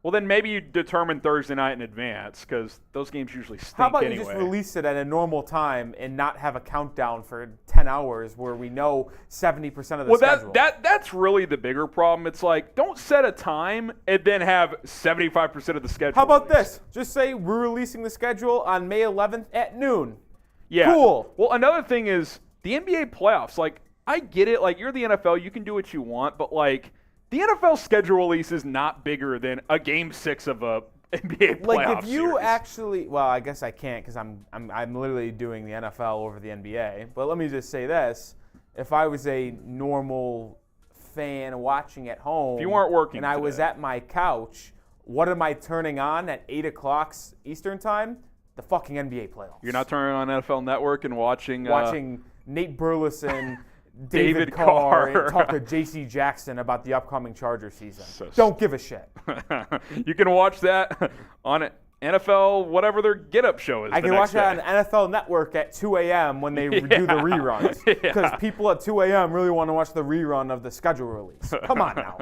Well, then maybe you determine Thursday night in advance because those games usually stink anyway. How about you just release it at a normal time and not have a countdown for 10 hours where we know 70% of the schedule? Well, that's really the bigger problem. It's don't set a time and then have 75% of the schedule. How about this? Just say we're releasing the schedule on May 11th at noon. Yeah. Cool. Well, another thing is the NBA playoffs. I get it. You're the NFL. You can do what you want. But, the NFL schedule release is not bigger than a Game 6 of a NBA playoff if you series. actually, well, I guess I can't because I'm literally doing the NFL over the NBA. But let me just say this: if I was a normal fan watching at home, if you weren't working and I was at my couch, what am I turning on at 8 o'clock Eastern time? The fucking NBA playoffs. You're not turning on NFL Network and watching Nate Burleson, David Carr, Carr. and talk to J.C. Jackson about the upcoming Charger season. So Don't give a shit. You can watch that on NFL, whatever their get-up show is. I can watch that on NFL Network at 2 a.m. when they do the reruns. Because people at 2 a.m. really want to watch the rerun of the schedule release. Come on now.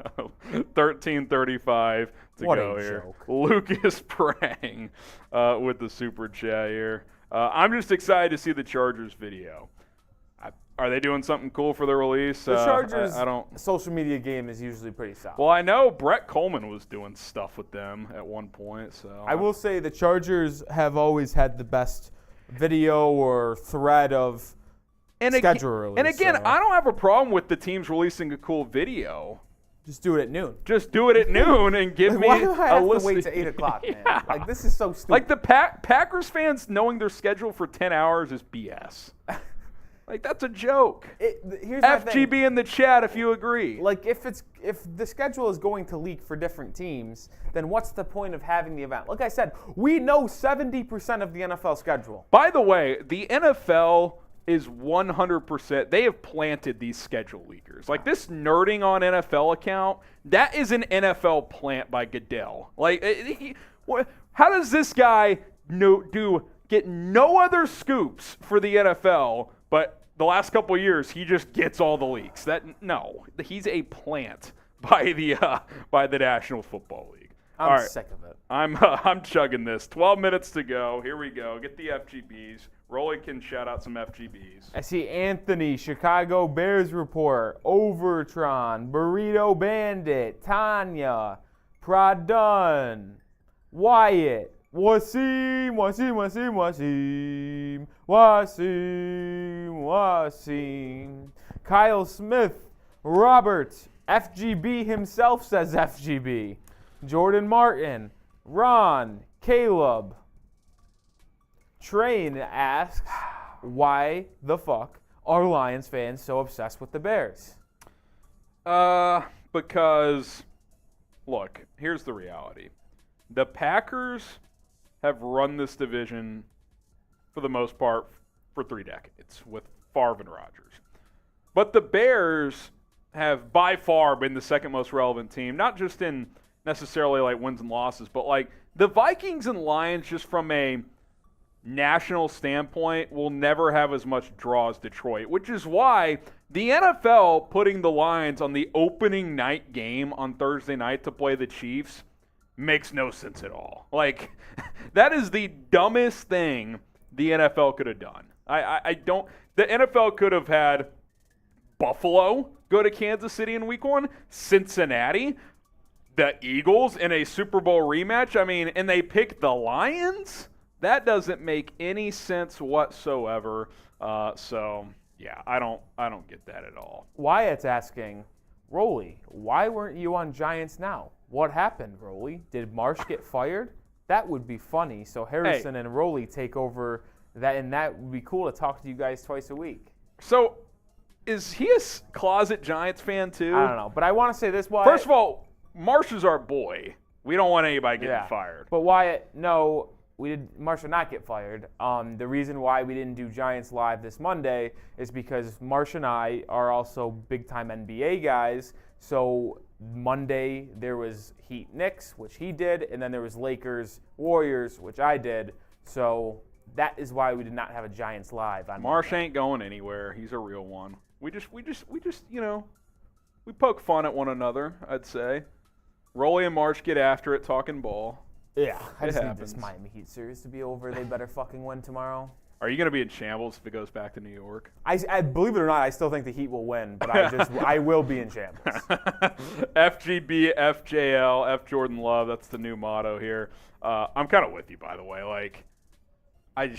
13:35 to What go a here. joke. Lucas Prang with the super chat here. I'm just excited to see the Chargers video. Are they doing something cool for the release? The Chargers I don't. social media game is usually pretty solid. Well, I know Brett Coleman was doing stuff with them at one point. So I will say the Chargers have always had the best video or thread of schedule release. And again, I don't have a problem with the teams releasing a cool video. Just do it at noon. Just do it at noon and give me Why do I have a to wait to 8 o'clock, man? Yeah. Like, this is so stupid. Like the Packers fans knowing their schedule for 10 hours is BS. Like, that's a joke. Here's my thing. FGB in the chat if you agree. Like, if the schedule is going to leak for different teams, then what's the point of having the event? Like I said, we know 70% of the NFL schedule. By the way, the NFL is 100%. They have planted these schedule leakers. Like, this nerding on NFL account, that is an NFL plant by Goodell. Like, how does this guy get no other scoops for the NFL, but the last couple of years he just gets all the leaks? No, he's a plant by the National Football League. I'm sick of it. I'm chugging this. 12 minutes to go. Here we go. Get the FGBs. Rolly can shout out some FGBs. I see Anthony, Chicago Bears Report, Overtron, Burrito Bandit, Tanya, Pradun, Wyatt, Wasim, Kyle Smith, Robert, FGB himself says FGB, Jordan Martin, Ron, Caleb. Train asks, why the fuck are Lions fans so obsessed with the Bears? Because, look, here's the reality. The Packers have run this division, for the most part, for 3 decades with Favre and Rodgers. But the Bears have by far been the second most relevant team, not just in necessarily like wins and losses, but like the Vikings and Lions, just from a national standpoint, will never have as much draw as Detroit, which is why the NFL putting the Lions on the opening night game on Thursday night to play the Chiefs makes no sense at all. Like, that is the dumbest thing the NFL could have done. The NFL could have had Buffalo go to Kansas City in week 1, Cincinnati, the Eagles in a Super Bowl rematch. I mean, and they picked the Lions? That doesn't make any sense whatsoever. So, yeah, I don't get that at all. Wyatt's asking, Rolly, why weren't you on Giants Now? What happened, Rolly? Did Marsh get fired? That would be funny. So Harrison and Rolly take over that, and that would be cool to talk to you guys twice a week. So, is he a closet Giants fan too? I don't know, but I want to say this, Wyatt. First of all, Marsh is our boy. We don't want anybody getting fired. But Wyatt, no. Marsh did not get fired. The reason why we didn't do Giants Live this Monday is because Marsh and I are also big-time NBA guys. So Monday there was Heat Knicks, which he did, and then there was Lakers Warriors, which I did. So that is why we did not have a Giants Live on Marsh Monday. ain't going anywhere. He's a real one. We just we poke fun at one another, I'd say. Rolly and Marsh get after it, talking ball. Yeah, I just happens. need this Miami Heat series to be over. They better fucking win tomorrow. Are you going to be in shambles if it goes back to New York? I believe it or not, I still think the Heat will win, but I will be in shambles. FGB, FJL, F Jordan Love. That's the new motto here. I'm kind of with you, by the way. Like, I'm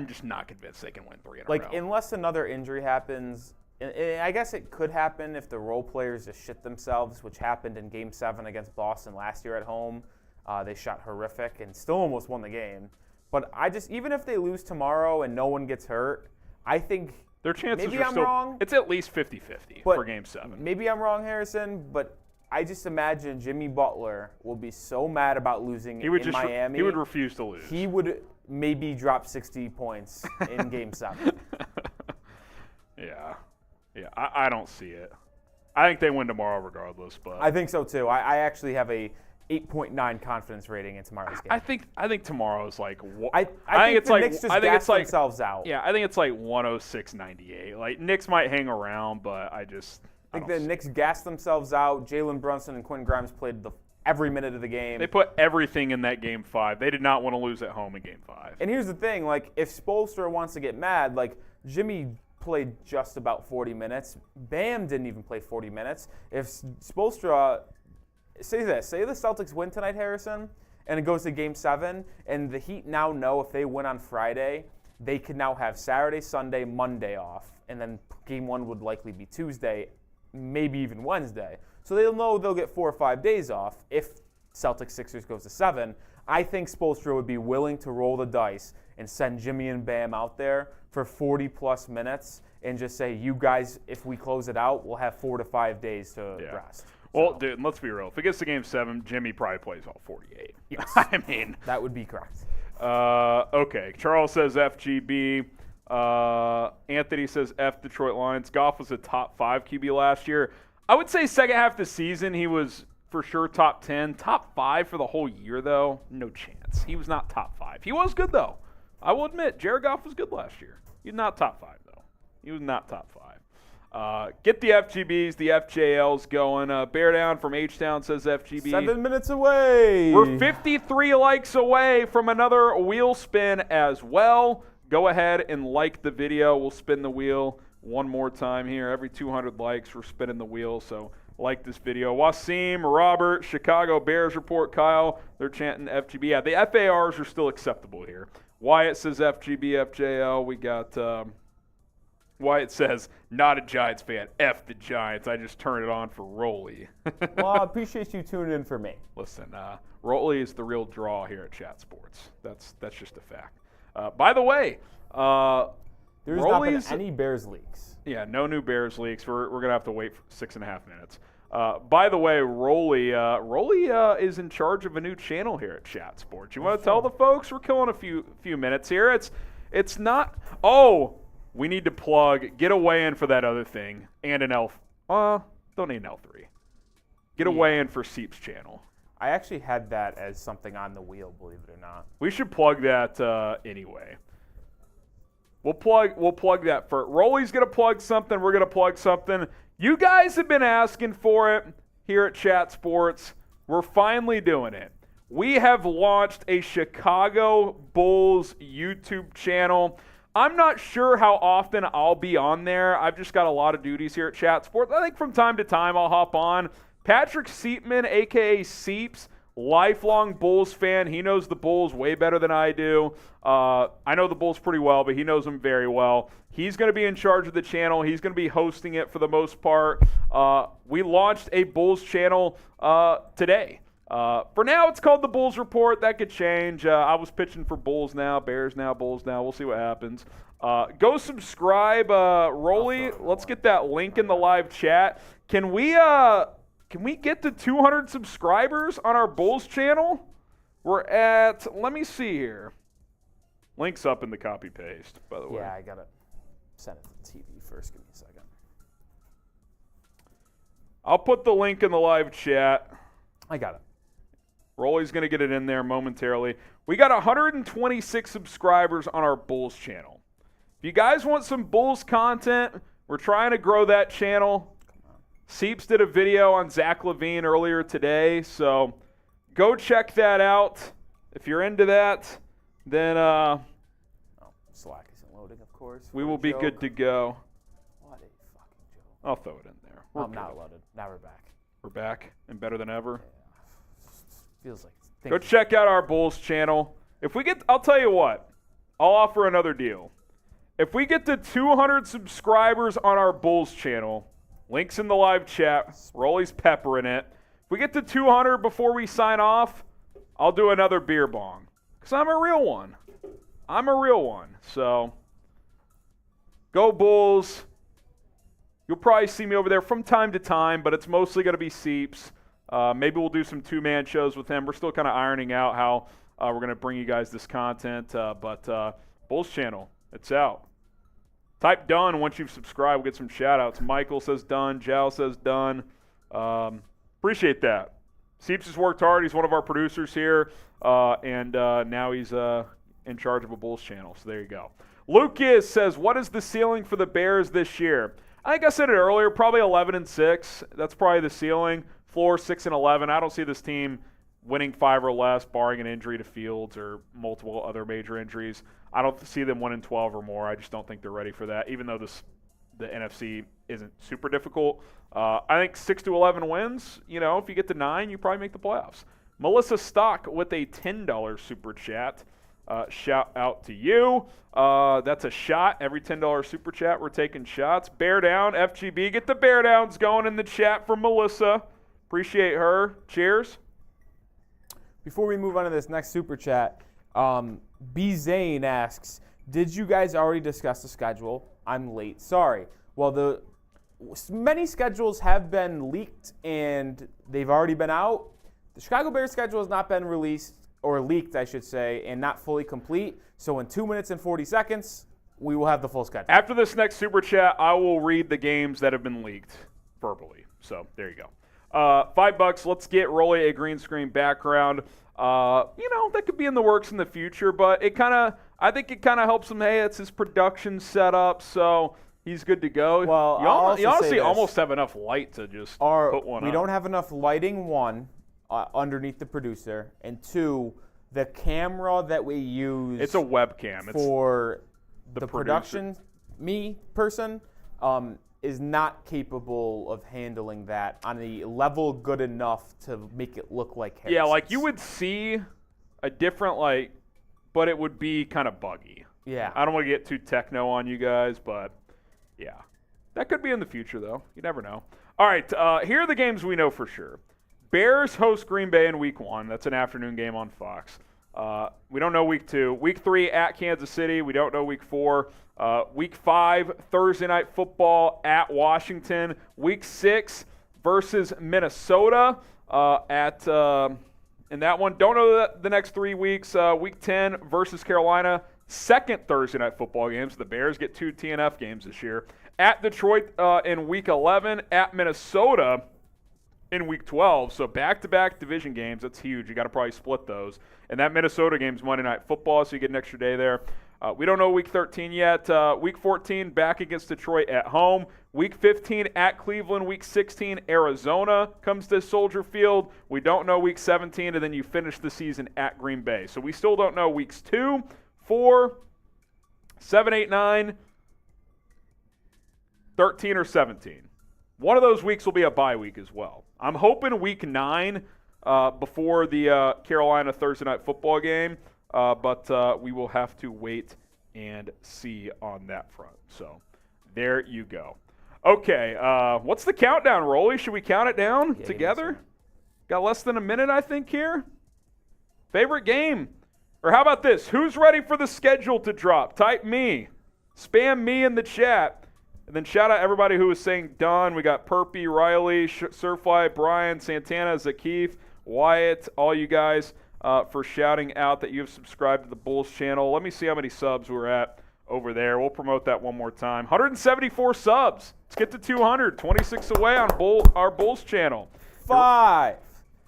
just not convinced they can win 3 in a row. Like, unless another injury happens, and I guess it could happen if the role players just shit themselves, which happened in Game 7 against Boston last year at home. They shot horrific and still almost won the game. But even if they lose tomorrow and no one gets hurt, I think their chances maybe are I'm still, wrong. It's at least 50-50 for Game 7. Maybe I'm wrong, Harrison, but I just imagine Jimmy Butler will be so mad about losing in Miami. He would refuse to lose. He would maybe drop 60 points in Game 7. Yeah. I don't see it. I think they win tomorrow regardless. But I think so too. I actually have a 8.9 confidence rating in tomorrow's game. I think tomorrow's like. I think it's like Knicks just gas themselves out. Yeah, I think it's like 106-98. Like Knicks might hang around, but I think the Knicks gassed themselves out. Jalen Brunson and Quentin Grimes played every minute of the game. They put everything in that Game 5. They did not want to lose at home in Game 5. And here's the thing, like if Spoelstra wants to get mad, like Jimmy played just about 40 minutes. Bam didn't even play 40 minutes. If Spoelstra, say the Celtics win tonight, Harrison, and it goes to Game 7, and the Heat now know if they win on Friday, they could now have Saturday, Sunday, Monday off, and then Game 1 would likely be Tuesday, maybe even Wednesday. So they'll know they'll get 4 or 5 days off if Celtics-Sixers goes to 7. I think Spoelstra would be willing to roll the dice and send Jimmy and Bam out there for 40-plus minutes and just say, you guys, if we close it out, we'll have 4 to 5 days to rest. Well, dude, let's be real. If it gets to Game 7, Jimmy probably plays all 48. Yes. I mean. That would be correct. Okay. Charles says FGB. Anthony says F Detroit Lions. Goff was a top 5 QB last year. I would say second half of the season he was for sure top 10. Top 5 for the whole year, though, no chance. He was not top 5. He was good, though. I will admit, Jared Goff was good last year. He's not top 5, though. He was not top 5. Get the FGBs, the FJLs going. Bear Down from H-Town says FGB. 7 minutes away. We're 53 likes away from another wheel spin as well. Go ahead and like the video. We'll spin the wheel one more time here. Every 200 likes, we're spinning the wheel. So like this video. Wasim, Robert, Chicago Bears report, Kyle. They're chanting FGB. Yeah, the FARs are still acceptable here. Wyatt says FGB, FJL. We got Wyatt says, not a Giants fan. F the Giants. I just turned it on for Rolly. Well, I appreciate you tuning in for me. Listen, Rolly is the real draw here at Chat Sports. That's just a fact. By the way, there's not been any Bears leaks. Yeah, no new Bears leaks. We're going to have to wait for 6.5 minutes. By the way, Rolly is in charge of a new channel here at Chat Sports. You want to tell the folks? We're killing a few minutes here. It's not. Oh, we need to plug. Get a weigh-in for that other thing and an L. Don't need an L3. Get a weigh-in for Seep's channel. I actually had that as something on the wheel, believe it or not. We should plug that anyway. We'll plug that first. Rolly's going to plug something. We're going to plug something. You guys have been asking for it here at Chat Sports. We're finally doing it. We have launched a Chicago Bulls YouTube channel. I'm not sure how often I'll be on there. I've just got a lot of duties here at Chat Sports. I think from time to time I'll hop on. Patrick Seepman, a.k.a. Seeps, lifelong Bulls fan. He knows the Bulls way better than I do. I know the Bulls pretty well, but he knows them very well. He's going to be in charge of the channel. He's going to be hosting it for the most part. We launched a Bulls channel today. For now, it's called the Bulls Report. That could change. I was pitching for Bulls now, Bears now, Bulls now. We'll see what happens. Go subscribe, Rolly. Let's get that link in the live chat. Can we get to 200 subscribers on our Bulls channel? We're at, let me see here. Link's up in the copy paste, by the way. Yeah, I got to send it to the TV first. Give me a second. I'll put the link in the live chat. I got it. Rolly's going to get it in there momentarily. We got 126 subscribers on our Bulls channel. If you guys want some Bulls content, we're trying to grow that channel. Seeps did a video on Zach LaVine earlier today, so go check that out. If you're into that, then Slack isn't loading, of course. We will be good to go. What a fucking joke. I'll throw it in there. I'm not loaded. Now we're back. We're back and better than ever. Yeah. Feels like. Go check out our Bulls channel. I'll tell you what. I'll offer another deal. If we get to 200 subscribers on our Bulls channel, links in the live chat. Rolly's peppering it. If we get to 200 before we sign off, I'll do another beer bong. Because I'm a real one. So, go Bulls. You'll probably see me over there from time to time, but it's mostly going to be Seeps. Maybe we'll do some two-man shows with him. We're still kind of ironing out how we're going to bring you guys this content. But Bulls channel, it's out. Type done once you've subscribed. We'll get some shout-outs. Michael says done. Jal says done. Appreciate that. Seeps has worked hard. He's one of our producers here, and now he's in charge of a Bulls channel. So there you go. Lucas says, what is the ceiling for the Bears this year? I think I said it earlier, probably 11-6. That's probably the ceiling. Floor 6-11. I don't see this team winning 5 or less, barring an injury to Fields or multiple other major injuries. I don't see them winning 12 or more. I just don't think they're ready for that, even though the NFC isn't super difficult. I think 6-11 wins. You know, if you get to 9, you probably make the playoffs. Melissa Stock with a $10 super chat. Shout out to you. That's a shot. Every $10 super chat, we're taking shots. Bear down, FGB. Get the bear downs going in the chat from Melissa. Appreciate her. Cheers. Before we move on to this next super chat, B. Zane asks, did you guys already discuss the schedule? I'm late. Sorry. Well, many schedules have been leaked, and they've already been out. The Chicago Bears schedule has not been released, or leaked, I should say, and not fully complete. So in 2 minutes and 40 seconds, we will have the full schedule. After this next super chat, I will read the games that have been leaked verbally. So there you go. $5. Let's get Rolly a green screen background. That could be in the works in the future, but I think it kind of helps him. Hey, it's his production setup, so he's good to go. Well, you honestly almost have enough light to just put one on. We don't have enough lighting, one, underneath the producer, and two, the camera that we use. It's a webcam. For the production, person, is not capable of handling that on a level good enough to make it look like Harrison's. Yeah, like you would see a different but it would be kind of buggy. Yeah. I don't want to get too techno on you guys, but yeah. That could be in the future, though. You never know. All right, here are the games we know for sure. Bears host Green Bay in Week 1. That's an afternoon game on Fox. We don't know Week 2. Week 3 at Kansas City. We don't know Week 4. Week 5, Thursday Night Football at Washington. Week 6 versus Minnesota in that one. Don't know the next 3 weeks. Week 10 versus Carolina. Second Thursday Night Football game. So the Bears get 2 TNF games this year. At Detroit in Week 11. At Minnesota in Week 12. So back-to-back division games. That's huge. You got to probably split those. And that Minnesota game's Monday Night Football, so you get an extra day there. We don't know Week 13 yet. Week 14, back against Detroit at home. Week 15 at Cleveland. Week 16, Arizona comes to Soldier Field. We don't know Week 17, and then you finish the season at Green Bay. So we still don't know Weeks 2, 4, 7, 8, 9, 13, or 17. One of those weeks will be a bye week as well. I'm hoping Week 9 before the Carolina Thursday Night Football game. But we will have to wait and see on that front. So there you go. Okay, what's the countdown, Rolly? Should we count it down together? Got less than a minute, I think, here. Favorite game? Or how about this? Who's ready for the schedule to drop? Type me. Spam me in the chat. And then shout out everybody who was saying done. We got Perpy, Riley, Surfly, Brian, Santana, Zakif, Wyatt, all you guys. For shouting out that you have subscribed to the Bulls channel. Let me see how many subs we're at over there. We'll promote that one more time. 174 subs. Let's get to 200. 26 away on our Bulls channel. 5,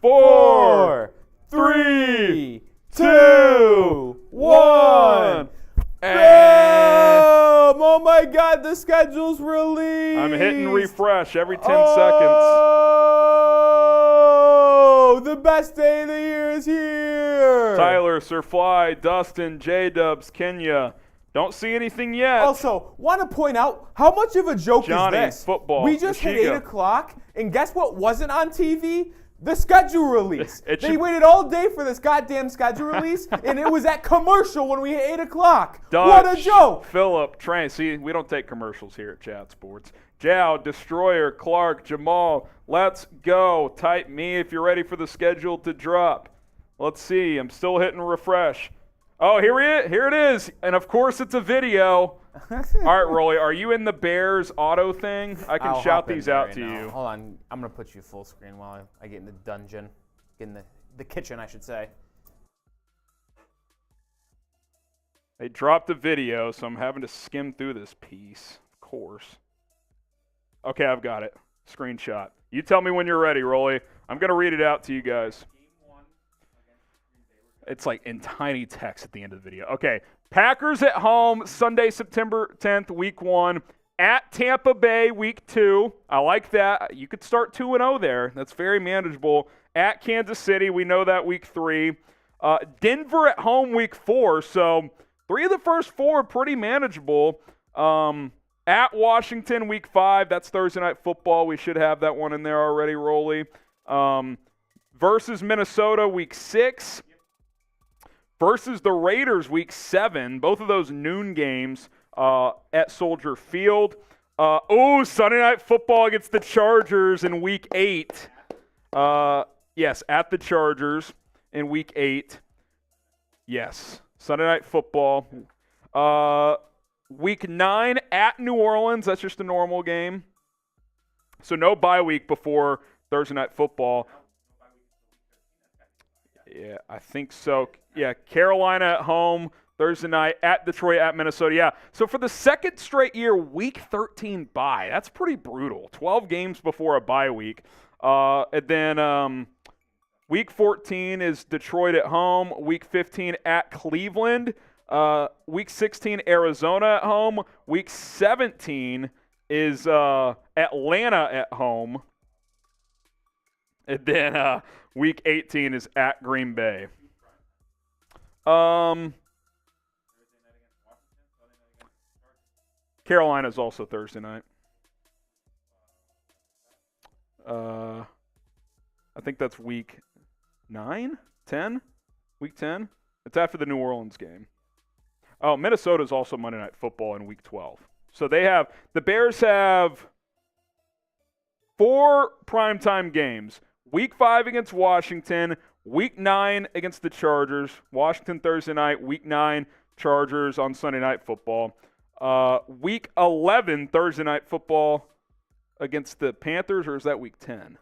4, 3, 2, 1. Oh my God, the schedule's released. I'm hitting refresh every 10 seconds. Oh, the best day of the year is here. Tyler, Sir Fly, Dustin, J-Dubs, Kenya. Don't see anything yet. Also, want to point out how much of a joke Johnny, is this? Football. We just hit 8 o'clock, and guess what wasn't on TV? The schedule release. They waited all day for this goddamn schedule release, and it was at commercial when we hit 8 o'clock. Dutch, what a joke. Phillip, Train. See, we don't take commercials here at Chat Sports. Jow, Destroyer, Clark, Jamal. Let's go. Type me if you're ready for the schedule to drop. Let's see. I'm still hitting refresh. Oh, here it is. And, of course, it's a video. All right, Rolly, are you in the Bears auto thing? I can shout these out to you. Hold on. I'm going to put you full screen while I get in the dungeon. Get in the kitchen, I should say. They dropped the video, so I'm having to skim through this piece, of course. Okay, I've got it. Screenshot. You tell me when you're ready, Rolly. I'm going to read it out to you guys. It's like in tiny text at the end of the video. Okay, Packers at home, Sunday, September 10th, week 1. At Tampa Bay, week 2. I like that. You could start 2-0 there. That's very manageable. At Kansas City, we know that week 3. Denver at home, week 4. So 3 of the first 4 are pretty manageable. At Washington, week 5. That's Thursday Night Football. We should have that one in there already, Rolly. Versus Minnesota, week 6. Versus the Raiders, week 7. Both of those noon games at Soldier Field. Sunday Night Football against the Chargers in week 8. Yes, at the Chargers in week 8. Yes, Sunday Night Football. Week 9 at New Orleans. That's just a normal game. So no bye week before Thursday Night Football. Yeah, I think so. Yeah, Carolina at home, Thursday night, at Detroit, at Minnesota. Yeah, so for the second straight year, week 13 bye. That's pretty brutal. 12 games before a bye week. And then week 14 is Detroit at home. Week 15 at Cleveland. Week 16, Arizona at home. Week 17 is Atlanta at home. And then week 18 is at Green Bay. Carolina's also Thursday night. I think that's week 9, 10, week 10. It's after the New Orleans game. Oh, Minnesota's also Monday Night Football in week 12. So the Bears have 4 primetime games. Week 5 against Washington, week 9 against the Chargers. Washington Thursday night, week 9 Chargers on Sunday Night Football. Week 11 Thursday Night Football against the Panthers, or is that week 10?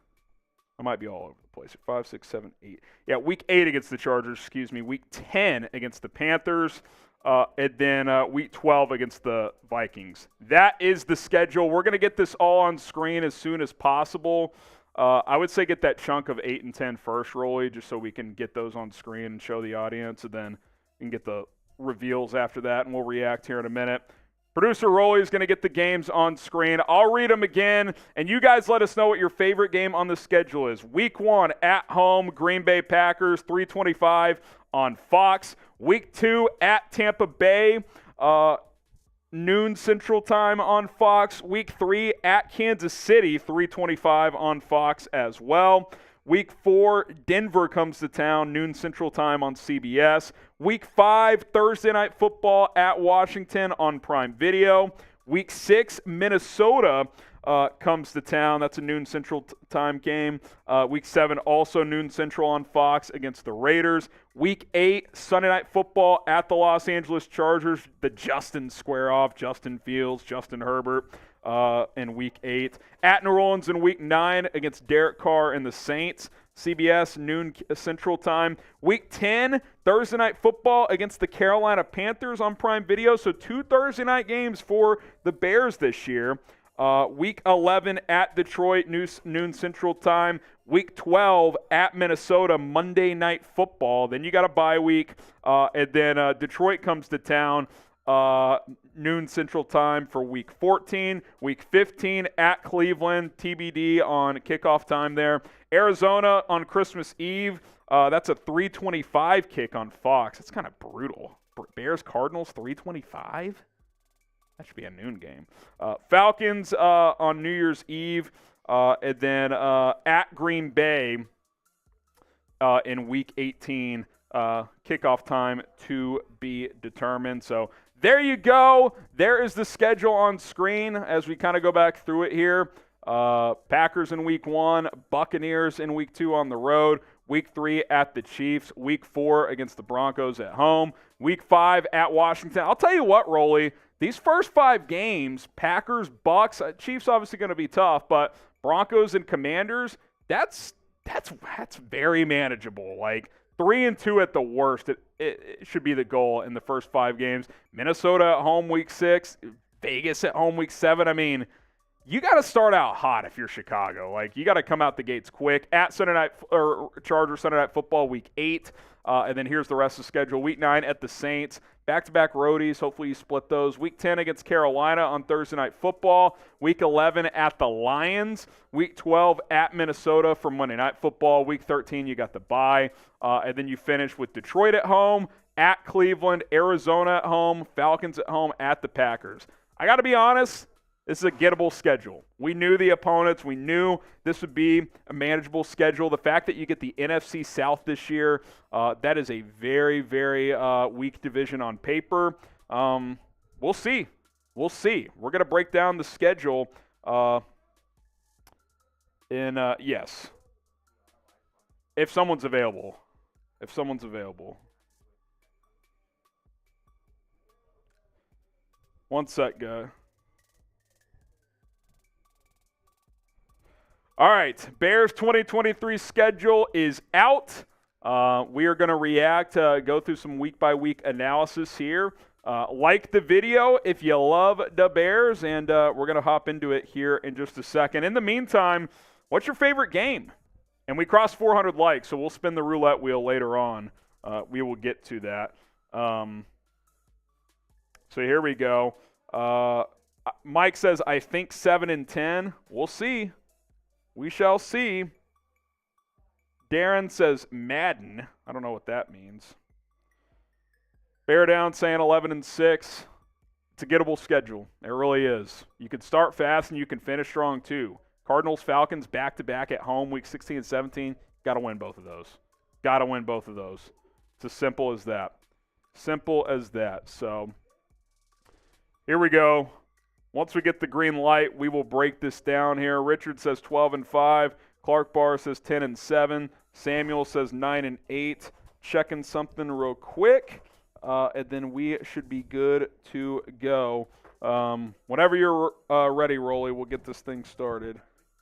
I might be all over the place. 5, 6, 7, 8. Yeah, week 8 against the Chargers, Week 10 against the Panthers. And then week 12 against the Vikings. That is the schedule. We're going to get this all on screen as soon as possible. I would say get that chunk of 8 and 10 first, Rolly, just so we can get those on screen and show the audience, and then we can get the reveals after that, and we'll react here in a minute. Producer Rolly is going to get the games on screen. I'll read them again, and you guys let us know what your favorite game on the schedule is. Week 1, at home, Green Bay Packers, 3:25 on Fox. Week 2, at Tampa Bay, noon Central Time on Fox. Week 3, at Kansas City, 3:25 on Fox as well. Week 4, Denver comes to town, noon Central Time on CBS. Week 5, Thursday Night Football at Washington on Prime Video. Week 6, Minnesota comes to town. That's a noon Central Time game. Week 7, also noon Central on Fox against the Raiders. Week 8, Sunday Night Football at the Los Angeles Chargers. The Justin square off, Justin Fields, Justin Herbert in Week 8. At New Orleans in Week 9 against Derek Carr and the Saints. CBS, noon Central Time. Week 10, Thursday Night Football against the Carolina Panthers on Prime Video. So 2 Thursday night games for the Bears this year. Week 11 at Detroit, noon Central Time. Week 12 at Minnesota, Monday Night Football. Then you got a bye week. And then Detroit comes to town noon Central Time for Week 14. Week 15 at Cleveland, TBD on kickoff time there. Arizona on Christmas Eve. That's a 3:25 kick on Fox. That's kind of brutal. Bears Cardinals 3:25. That should be a noon game. Falcons on New Year's Eve, and then at Green Bay in Week 18. Kickoff time to be determined. So there you go. There is the schedule on screen as we kind of go back through it here. Packers in Week 1, Buccaneers in Week 2 on the road. Week 3 at the Chiefs. Week 4 against the Broncos at home. Week 5 at Washington. I'll tell you what, Rolly. These first 5 games, Packers, Bucks, Chiefs obviously going to be tough, but Broncos and Commanders, that's very manageable. Like 3-2 at the worst. It should be the goal in the first 5 games. Minnesota at home week 6, Vegas at home week 7. I mean, you got to start out hot if you're Chicago. Like, you got to come out the gates quick. At Chargers Sunday Night Football week 8. And then here's the rest of the schedule. Week 9 at the Saints. Back-to-back roadies. Hopefully you split those. Week 10 against Carolina on Thursday Night Football. Week 11 at the Lions. Week 12 at Minnesota for Monday Night Football. Week 13 you got the bye. And then you finish with Detroit at home, at Cleveland, Arizona at home, Falcons at home, at the Packers. I got to be honest, this is a gettable schedule. We knew the opponents. We knew this would be a manageable schedule. The fact that you get the NFC South this year, that is a very, very weak division on paper. We'll see. We'll see. We're going to break down the schedule yes, if someone's available. If someone's available. One sec, guy. All right, Bears 2023 schedule is out. We are going to react, go through some week-by-week analysis here. Like the video if you love the Bears, and we're going to hop into it here in just a second. In the meantime, what's your favorite game? And we crossed 400 likes, so we'll spin the roulette wheel later on. We will get to that. So here we go. Mike says, I think 7-10. We'll see. We shall see. Darren says Madden. I don't know what that means. Bear Down saying 11-6. It's a gettable schedule. It really is. You can start fast and you can finish strong too. Cardinals, Falcons, back-to-back at home, week 16 and 17. Got to win both of those. Got to win both of those. It's as simple as that. Simple as that. So here we go. Once we get the green light, we will break this down here. Richard says 12-5. Clark Barr says 10-7. Samuel says 9-8. Checking something real quick, and then we should be good to go. Whenever you're ready, Rolly, we'll get this thing started.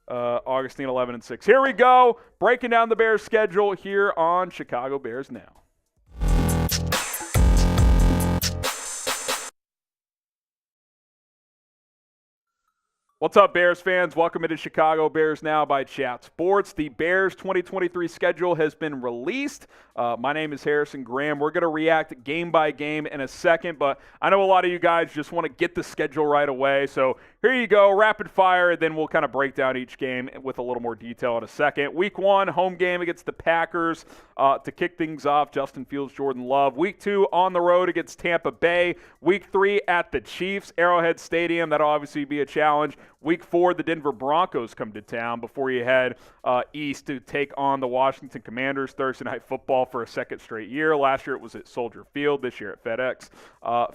Augustine 11-6. Here we go. Breaking down the Bears schedule here on Chicago Bears Now. What's up, Bears fans? Welcome into Chicago Bears Now by Chat Sports. The Bears 2023 schedule has been released. My name is Harrison Graham. We're going to react game by game in a second, but I know a lot of you guys just want to get the schedule right away. So here you go, rapid fire, then we'll kind of break down each game with a little more detail in a second. Week 1, home game against the Packers. To kick things off, Justin Fields, Jordan Love. Week 2, on the road against Tampa Bay. Week 3, at the Chiefs, Arrowhead Stadium. That'll obviously be a challenge. Week 4, the Denver Broncos come to town before you head east to take on the Washington Commanders. Thursday Night Football for a second straight year. Last year it was at Soldier Field. This year at FedEx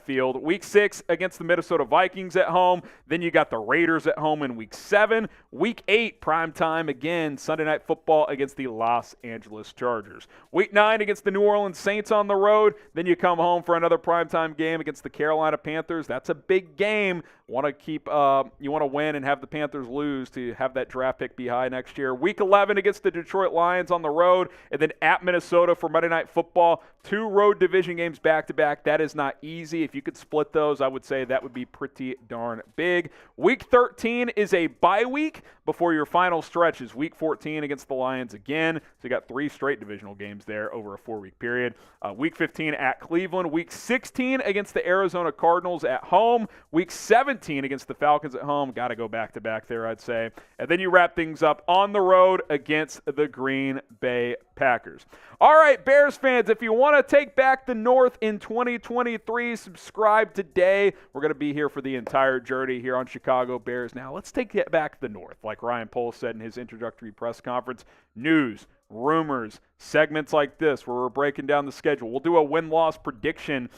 Field. Week 6 against the Minnesota Vikings at home. Then you got the Raiders at home in Week 7. Week 8, primetime again, Sunday Night Football against the Los Angeles Chargers. Week 9 against the New Orleans Saints on the road. Then you come home for another primetime game against the Carolina Panthers. That's a big game. You want to win and have the Panthers lose to have that draft pick be high next year. Week 11 against the Detroit Lions on the road, and then at Minnesota for Monday Night Football. 2 road division games back-to-back. That is not easy. If you could split those, I would say that would be pretty darn big. Week 13 is a bye week before your final stretch is Week 14 against the Lions again. So you got 3 straight divisional games there over a 4-week period. Week 15 at Cleveland. Week 16 against the Arizona Cardinals at home. Week 17 against the Falcons at home. Got to go back-to-back there, I'd say. And then you wrap things up on the road against the Green Bay Packers. All right, Bears fans, if you want to take back the North in 2023, subscribe today. We're going to be here for the entire journey here on Chicago Bears Now. Let's take it back the North, like Ryan Poles said in his introductory press conference. News, rumors, segments like this where we're breaking down the schedule. We'll do a win-loss prediction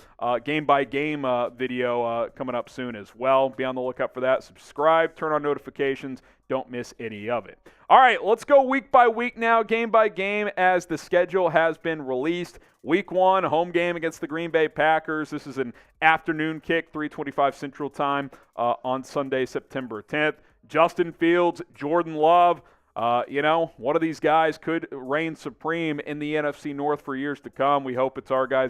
game-by-game video coming up soon as well. Be on the lookout for that. Subscribe, turn on notifications. Don't miss any of it. All right, let's go week by week now, game by game, as the schedule has been released. Week 1, home game against the Green Bay Packers. This is an afternoon kick, 3:25 Central Time on Sunday, September 10th. Justin Fields, Jordan Love. One of these guys could reign supreme in the NFC North for years to come. We hope it's our guy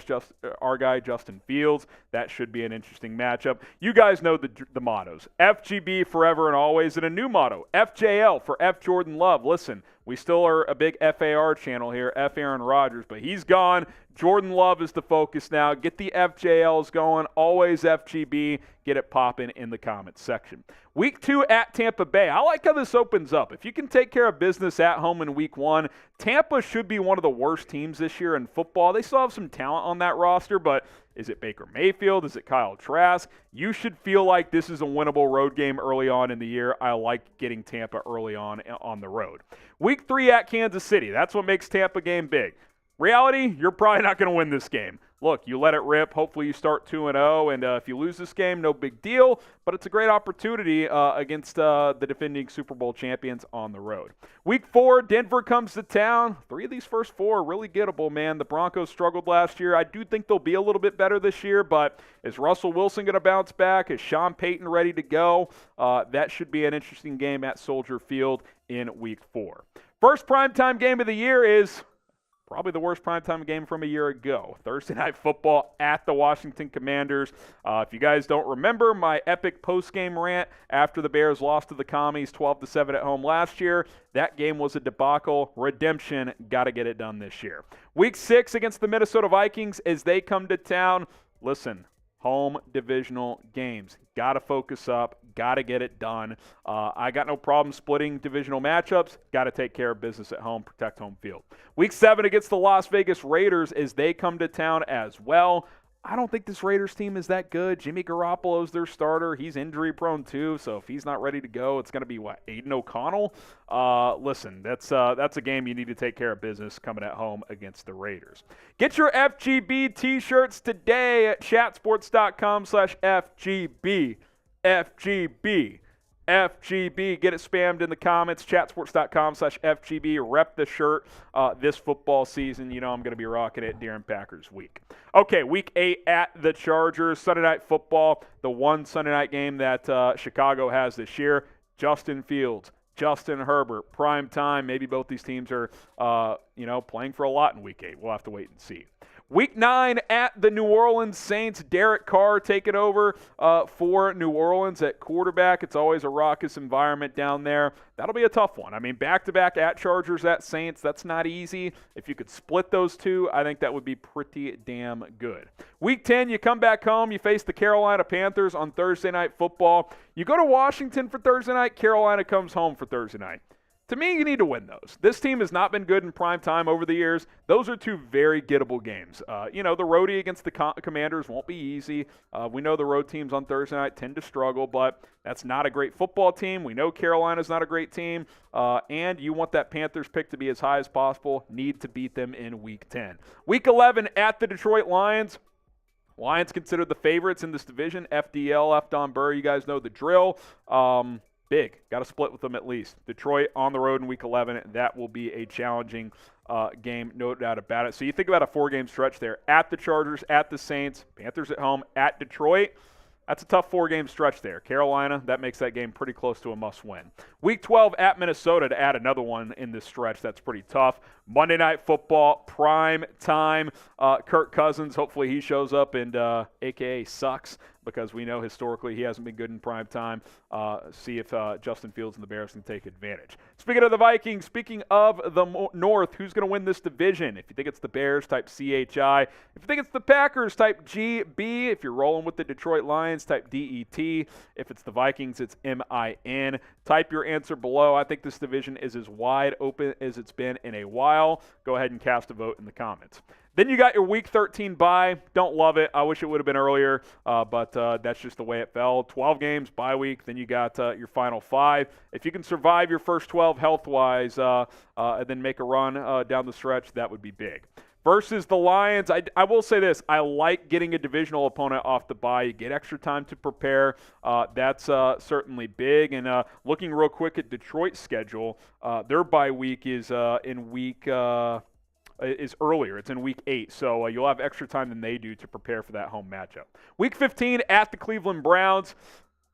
Justin Fields. That should be an interesting matchup. You guys know the mottos. FGB forever and always, and a new motto, FJL for F. Jordan Love. Listen, we still are a big FAR channel here, F. Aaron Rodgers, but he's gone. Jordan Love is the focus now. Get the FJLs going. Always FGB. Get it popping in the comments section. Week 2 at Tampa Bay. I like how this opens up. If you can take care of business at home in Week 1, Tampa should be one of the worst teams this year in football. They still have some talent on that roster, but is it Baker Mayfield? Is it Kyle Trask? You should feel like this is a winnable road game early on in the year. I like getting Tampa early on the road. Week 3 at Kansas City. That's what makes Tampa game big. Reality, you're probably not going to win this game. Look, you let it rip. Hopefully you start 2-0, and if you lose this game, no big deal, but it's a great opportunity against the defending Super Bowl champions on the road. Week 4, Denver comes to town. 3 of these first 4 are really gettable, man. The Broncos struggled last year. I do think they'll be a little bit better this year, but is Russell Wilson going to bounce back? Is Sean Payton ready to go? That should be an interesting game at Soldier Field in Week 4. First primetime game of the year is probably the worst primetime game from a year ago. Thursday Night Football at the Washington Commanders. If you guys don't remember my epic post-game rant after the Bears lost to the Commies 12-7 at home last year, that game was a debacle. Redemption, got to get it done this year. Week 6 against the Minnesota Vikings as they come to town. Listen, home divisional games. Got to focus up. Got to get it done. I got no problem splitting divisional matchups. Got to take care of business at home, protect home field. Week 7 against the Las Vegas Raiders as they come to town as well. I don't think this Raiders team is that good. Jimmy Garoppolo's their starter. He's injury-prone too, so if he's not ready to go, it's going to be, Aiden O'Connell? Listen, that's a game you need to take care of business coming at home against the Raiders. Get your FGB T-shirts today at chatsports.com/FGB. FGB. FGB. Get it spammed in the comments. Chatsports.com/FGB. Rep the shirt this football season. You know I'm going to be rocking it during Packers week. Okay, Week 8 at the Chargers. Sunday Night Football. The one Sunday night game that Chicago has this year. Justin Fields, Justin Herbert, prime time. Maybe both these teams are playing for a lot in Week 8. We'll have to wait and see. Week 9 at the New Orleans Saints. Derek Carr taking over for New Orleans at quarterback. It's always a raucous environment down there. That'll be a tough one. I mean, back-to-back at Chargers, at Saints, that's not easy. If you could split those two, I think that would be pretty damn good. Week 10, you come back home. You face the Carolina Panthers on Thursday Night Football. You go to Washington for Thursday night. Carolina comes home for Thursday night. To me, you need to win those. This team has not been good in prime time over the years. Those are 2 very gettable games. The roadie against the Commanders won't be easy. We know the road teams on Thursday night tend to struggle, but that's not a great football team. We know Carolina's not a great team, and you want that Panthers pick to be as high as possible. Need to beat them in Week 10. Week 11 at the Detroit Lions. Lions considered the favorites in this division. FDL, F. Don Burr, you guys know the drill. Big. Got to split with them at least. Detroit on the road in Week 11. That will be a challenging game, no doubt about it. So you think about a 4-game stretch there. At the Chargers, at the Saints, Panthers at home, at Detroit. That's a tough 4-game stretch there. Carolina, that makes that game pretty close to a must-win. Week 12 at Minnesota to add another one in this stretch. That's pretty tough. Monday Night Football, prime time. Kirk Cousins, hopefully he shows up and a.k.a. sucks, because we know historically he hasn't been good in prime time. See if Justin Fields and the Bears can take advantage. Speaking of the Vikings, speaking of the North, who's going to win this division? If you think it's the Bears, type CHI. If you think it's the Packers, type GB. If you're rolling with the Detroit Lions, type DET. If it's the Vikings, it's MIN. Type your answer below. I think this division is as wide open as it's been in a while. Go ahead and cast a vote in the comments. Then you got your Week 13 bye. Don't love it. I wish it would have been earlier, but that's just the way it fell. 12 games, bye week. Then you got your final 5. If you can survive your first 12 health-wise and then make a run down the stretch, that would be big. Versus the Lions, I will say this. I like getting a divisional opponent off the bye. You get extra time to prepare. That's certainly big. And looking real quick at Detroit's schedule, their bye week is in week is earlier. It's in Week 8, so you'll have extra time than they do to prepare for that home matchup. Week 15 at the Cleveland Browns.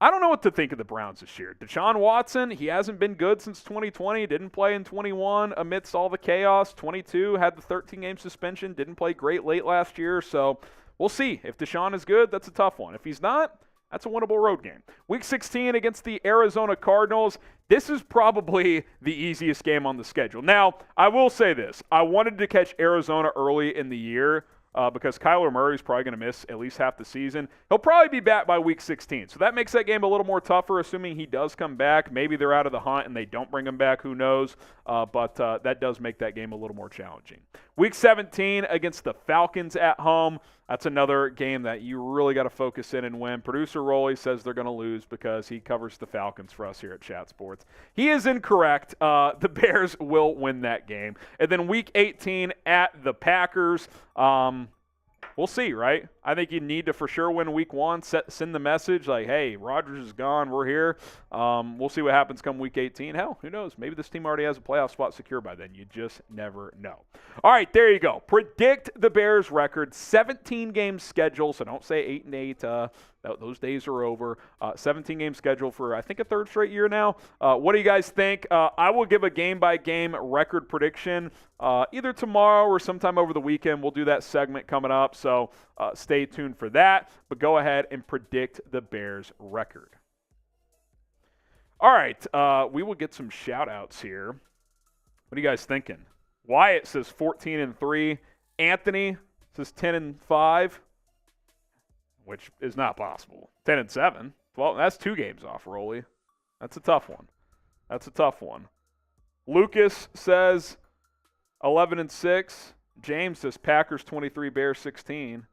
I don't know what to think of the Browns this year. Deshaun Watson, he hasn't been good since 2020. Didn't play in 21 amidst all the chaos. 22 had the 13-game suspension. Didn't play great late last year. So we'll see. If Deshaun is good, that's a tough one. If he's not, that's a winnable road game. Week 16 against the Arizona Cardinals. This is probably the easiest game on the schedule. Now, I will say this. I wanted to catch Arizona early in the year because Kyler Murray is probably going to miss at least half the season. He'll probably be back by week 16. So that makes that game a little more tougher, assuming he does come back. Maybe they're out of the hunt and they don't bring him back. Who knows? But that does make that game a little more challenging. Week 17 against the Falcons at home. That's another game that you really got to focus in and win. Producer Rolly says they're going to lose because he covers the Falcons for us here at Chat Sports. He is incorrect. The Bears will win that game. And then week 18 at the Packers. We'll see, right? I think you need to for sure win week 1. Send the message like, hey, Rodgers is gone. We're here. We'll see what happens come week 18. Hell, who knows? Maybe this team already has a playoff spot secure by then. You just never know. All right, there you go. Predict the Bears' record. 17-game schedule, so don't say 8-8. Those days are over. 17-game schedule for, I think, a third straight year now. What do you guys think? I will give a game-by-game record prediction either tomorrow or sometime over the weekend. We'll do that segment coming up, so stay tuned for that. But go ahead and predict the Bears' record. All right, we will get some shout-outs here. What are you guys thinking? Wyatt says 14-3. Anthony says 10-5. Which is not possible. 10-7. Well, that's 2 games off, Rolly. That's a tough one. Lucas says 11-6. James says Packers 23, Bears 16.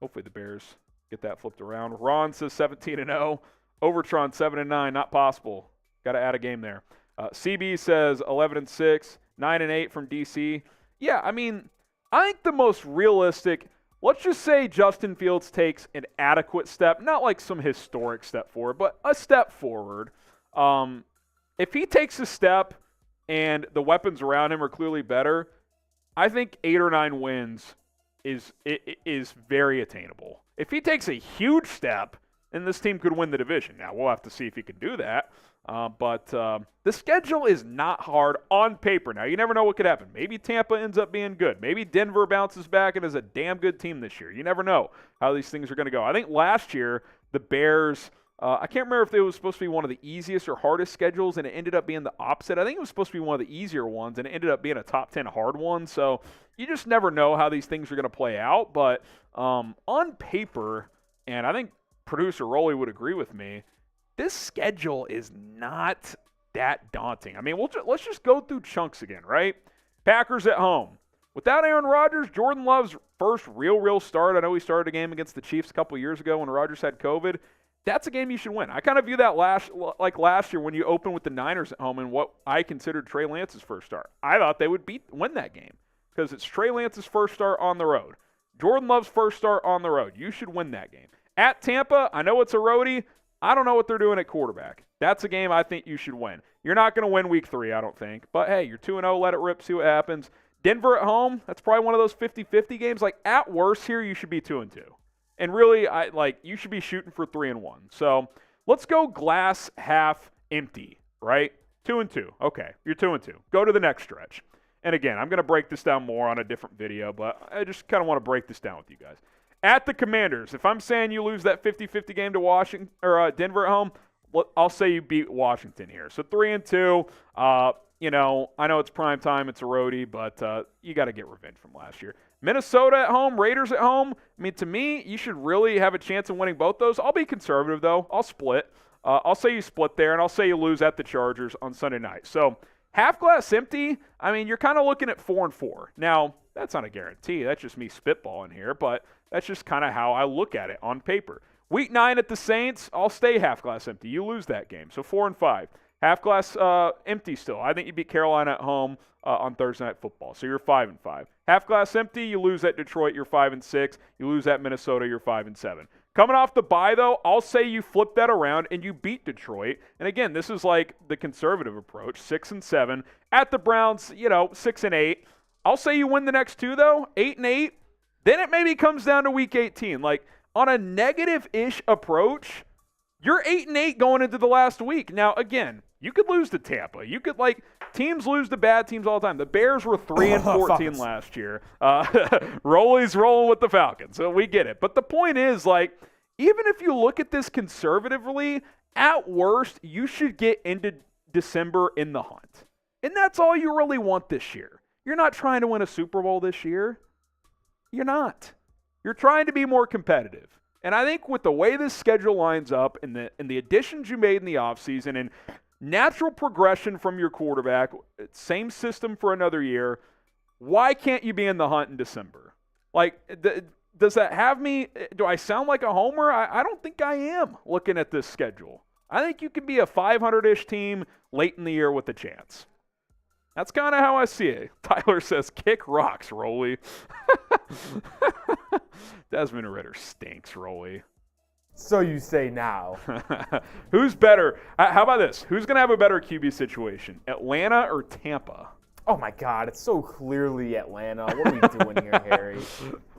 Hopefully the Bears get that flipped around. Ron says 17-0. Overtron 7-9. Not possible. Got to add a game there. CB says 11-6. 9-8 from DC. Yeah, I mean, I think the most realistic. Let's just say Justin Fields takes an adequate step, not like some historic step forward, but a step forward. If he takes a step and the weapons around him are clearly better, I think 8 or 9 wins is very attainable. If he takes a huge step, then this team could win the division. Now, we'll have to see if he can do that. But the schedule is not hard on paper. Now, you never know what could happen. Maybe Tampa ends up being good. Maybe Denver bounces back and is a damn good team this year. You never know how these things are going to go. I think last year, the Bears, I can't remember if it was supposed to be one of the easiest or hardest schedules, and it ended up being the opposite. I think it was supposed to be one of the easier ones, and it ended up being a top 10 hard one. So you just never know how these things are going to play out. But on paper, and I think producer Rolly would agree with me, this schedule is not that daunting. I mean, let's just go through chunks again, right? Packers at home. Without Aaron Rodgers, Jordan Love's first real start. I know he started a game against the Chiefs a couple years ago when Rodgers had COVID. That's a game you should win. I kind of view that last year when you opened with the Niners at home and what I considered Trey Lance's first start. I thought they would win that game because it's Trey Lance's first start on the road. Jordan Love's first start on the road. You should win that game. At Tampa, I know it's a roadie. I don't know what they're doing at quarterback. That's a game I think you should win. You're not going to win week 3, I don't think. But, hey, you're 2-0. Let it rip. See what happens. Denver at home, that's probably one of those 50-50 games. Like, at worst here, you should be 2-2. And really, you should be shooting for 3-1. So, let's go glass half empty, right? 2-2. Okay, you're 2-2. Go to the next stretch. And, again, I'm going to break this down more on a different video, but I just kind of want to break this down with you guys. At the Commanders, if I'm saying you lose that 50-50 game to Washington or Denver at home, I'll say you beat Washington here. So 3-2. I know it's prime time, it's a roadie, but you got to get revenge from last year. Minnesota at home, Raiders at home. I mean, to me, you should really have a chance of winning both those. I'll be conservative though. I'll split. I'll say you split there, and I'll say you lose at the Chargers on Sunday night. So half glass empty. I mean, you're kind of looking at 4-4. Now that's not a guarantee. That's just me spitballing here, but that's just kind of how I look at it on paper. Week 9 at the Saints, I'll stay half glass empty. You lose that game. So 4-5. Half glass empty still. I think you beat Carolina at home on Thursday Night Football. So you're 5-5. Half glass empty, you lose at Detroit, you're 5-6. You lose at Minnesota, you're 5-7. Coming off the bye, though, I'll say you flip that around and you beat Detroit. And again, this is like the conservative approach, 6-7. At the Browns, 6-8. I'll say you win the next 2, though, 8-8. Then it maybe comes down to week 18. Like, on a negative-ish approach, You're 8-8 going into the last week. Now, again, you could lose to Tampa. You could, teams lose to bad teams all the time. The Bears were 3-14 last year. Rolly's rolling with the Falcons, so we get it. But the point is, even if you look at this conservatively, at worst, you should get into December in the hunt. And that's all you really want this year. You're not trying to win a Super Bowl this year. You're not. You're trying to be more competitive. And I think with the way this schedule lines up and the additions you made in the offseason and natural progression from your quarterback, same system for another year, why can't you be in the hunt in December? Does that have me – do I sound like a homer? I don't think I am looking at this schedule. I think you could be a 500-ish team late in the year with a chance. That's kind of how I see it. Tyler says, kick rocks, Rolly. Desmond Ridder stinks, Rolly. So you say now. Who's better? How about this? Who's going to have a better QB situation, Atlanta or Tampa? Oh, my God. It's so clearly Atlanta. What are we doing here, Harry?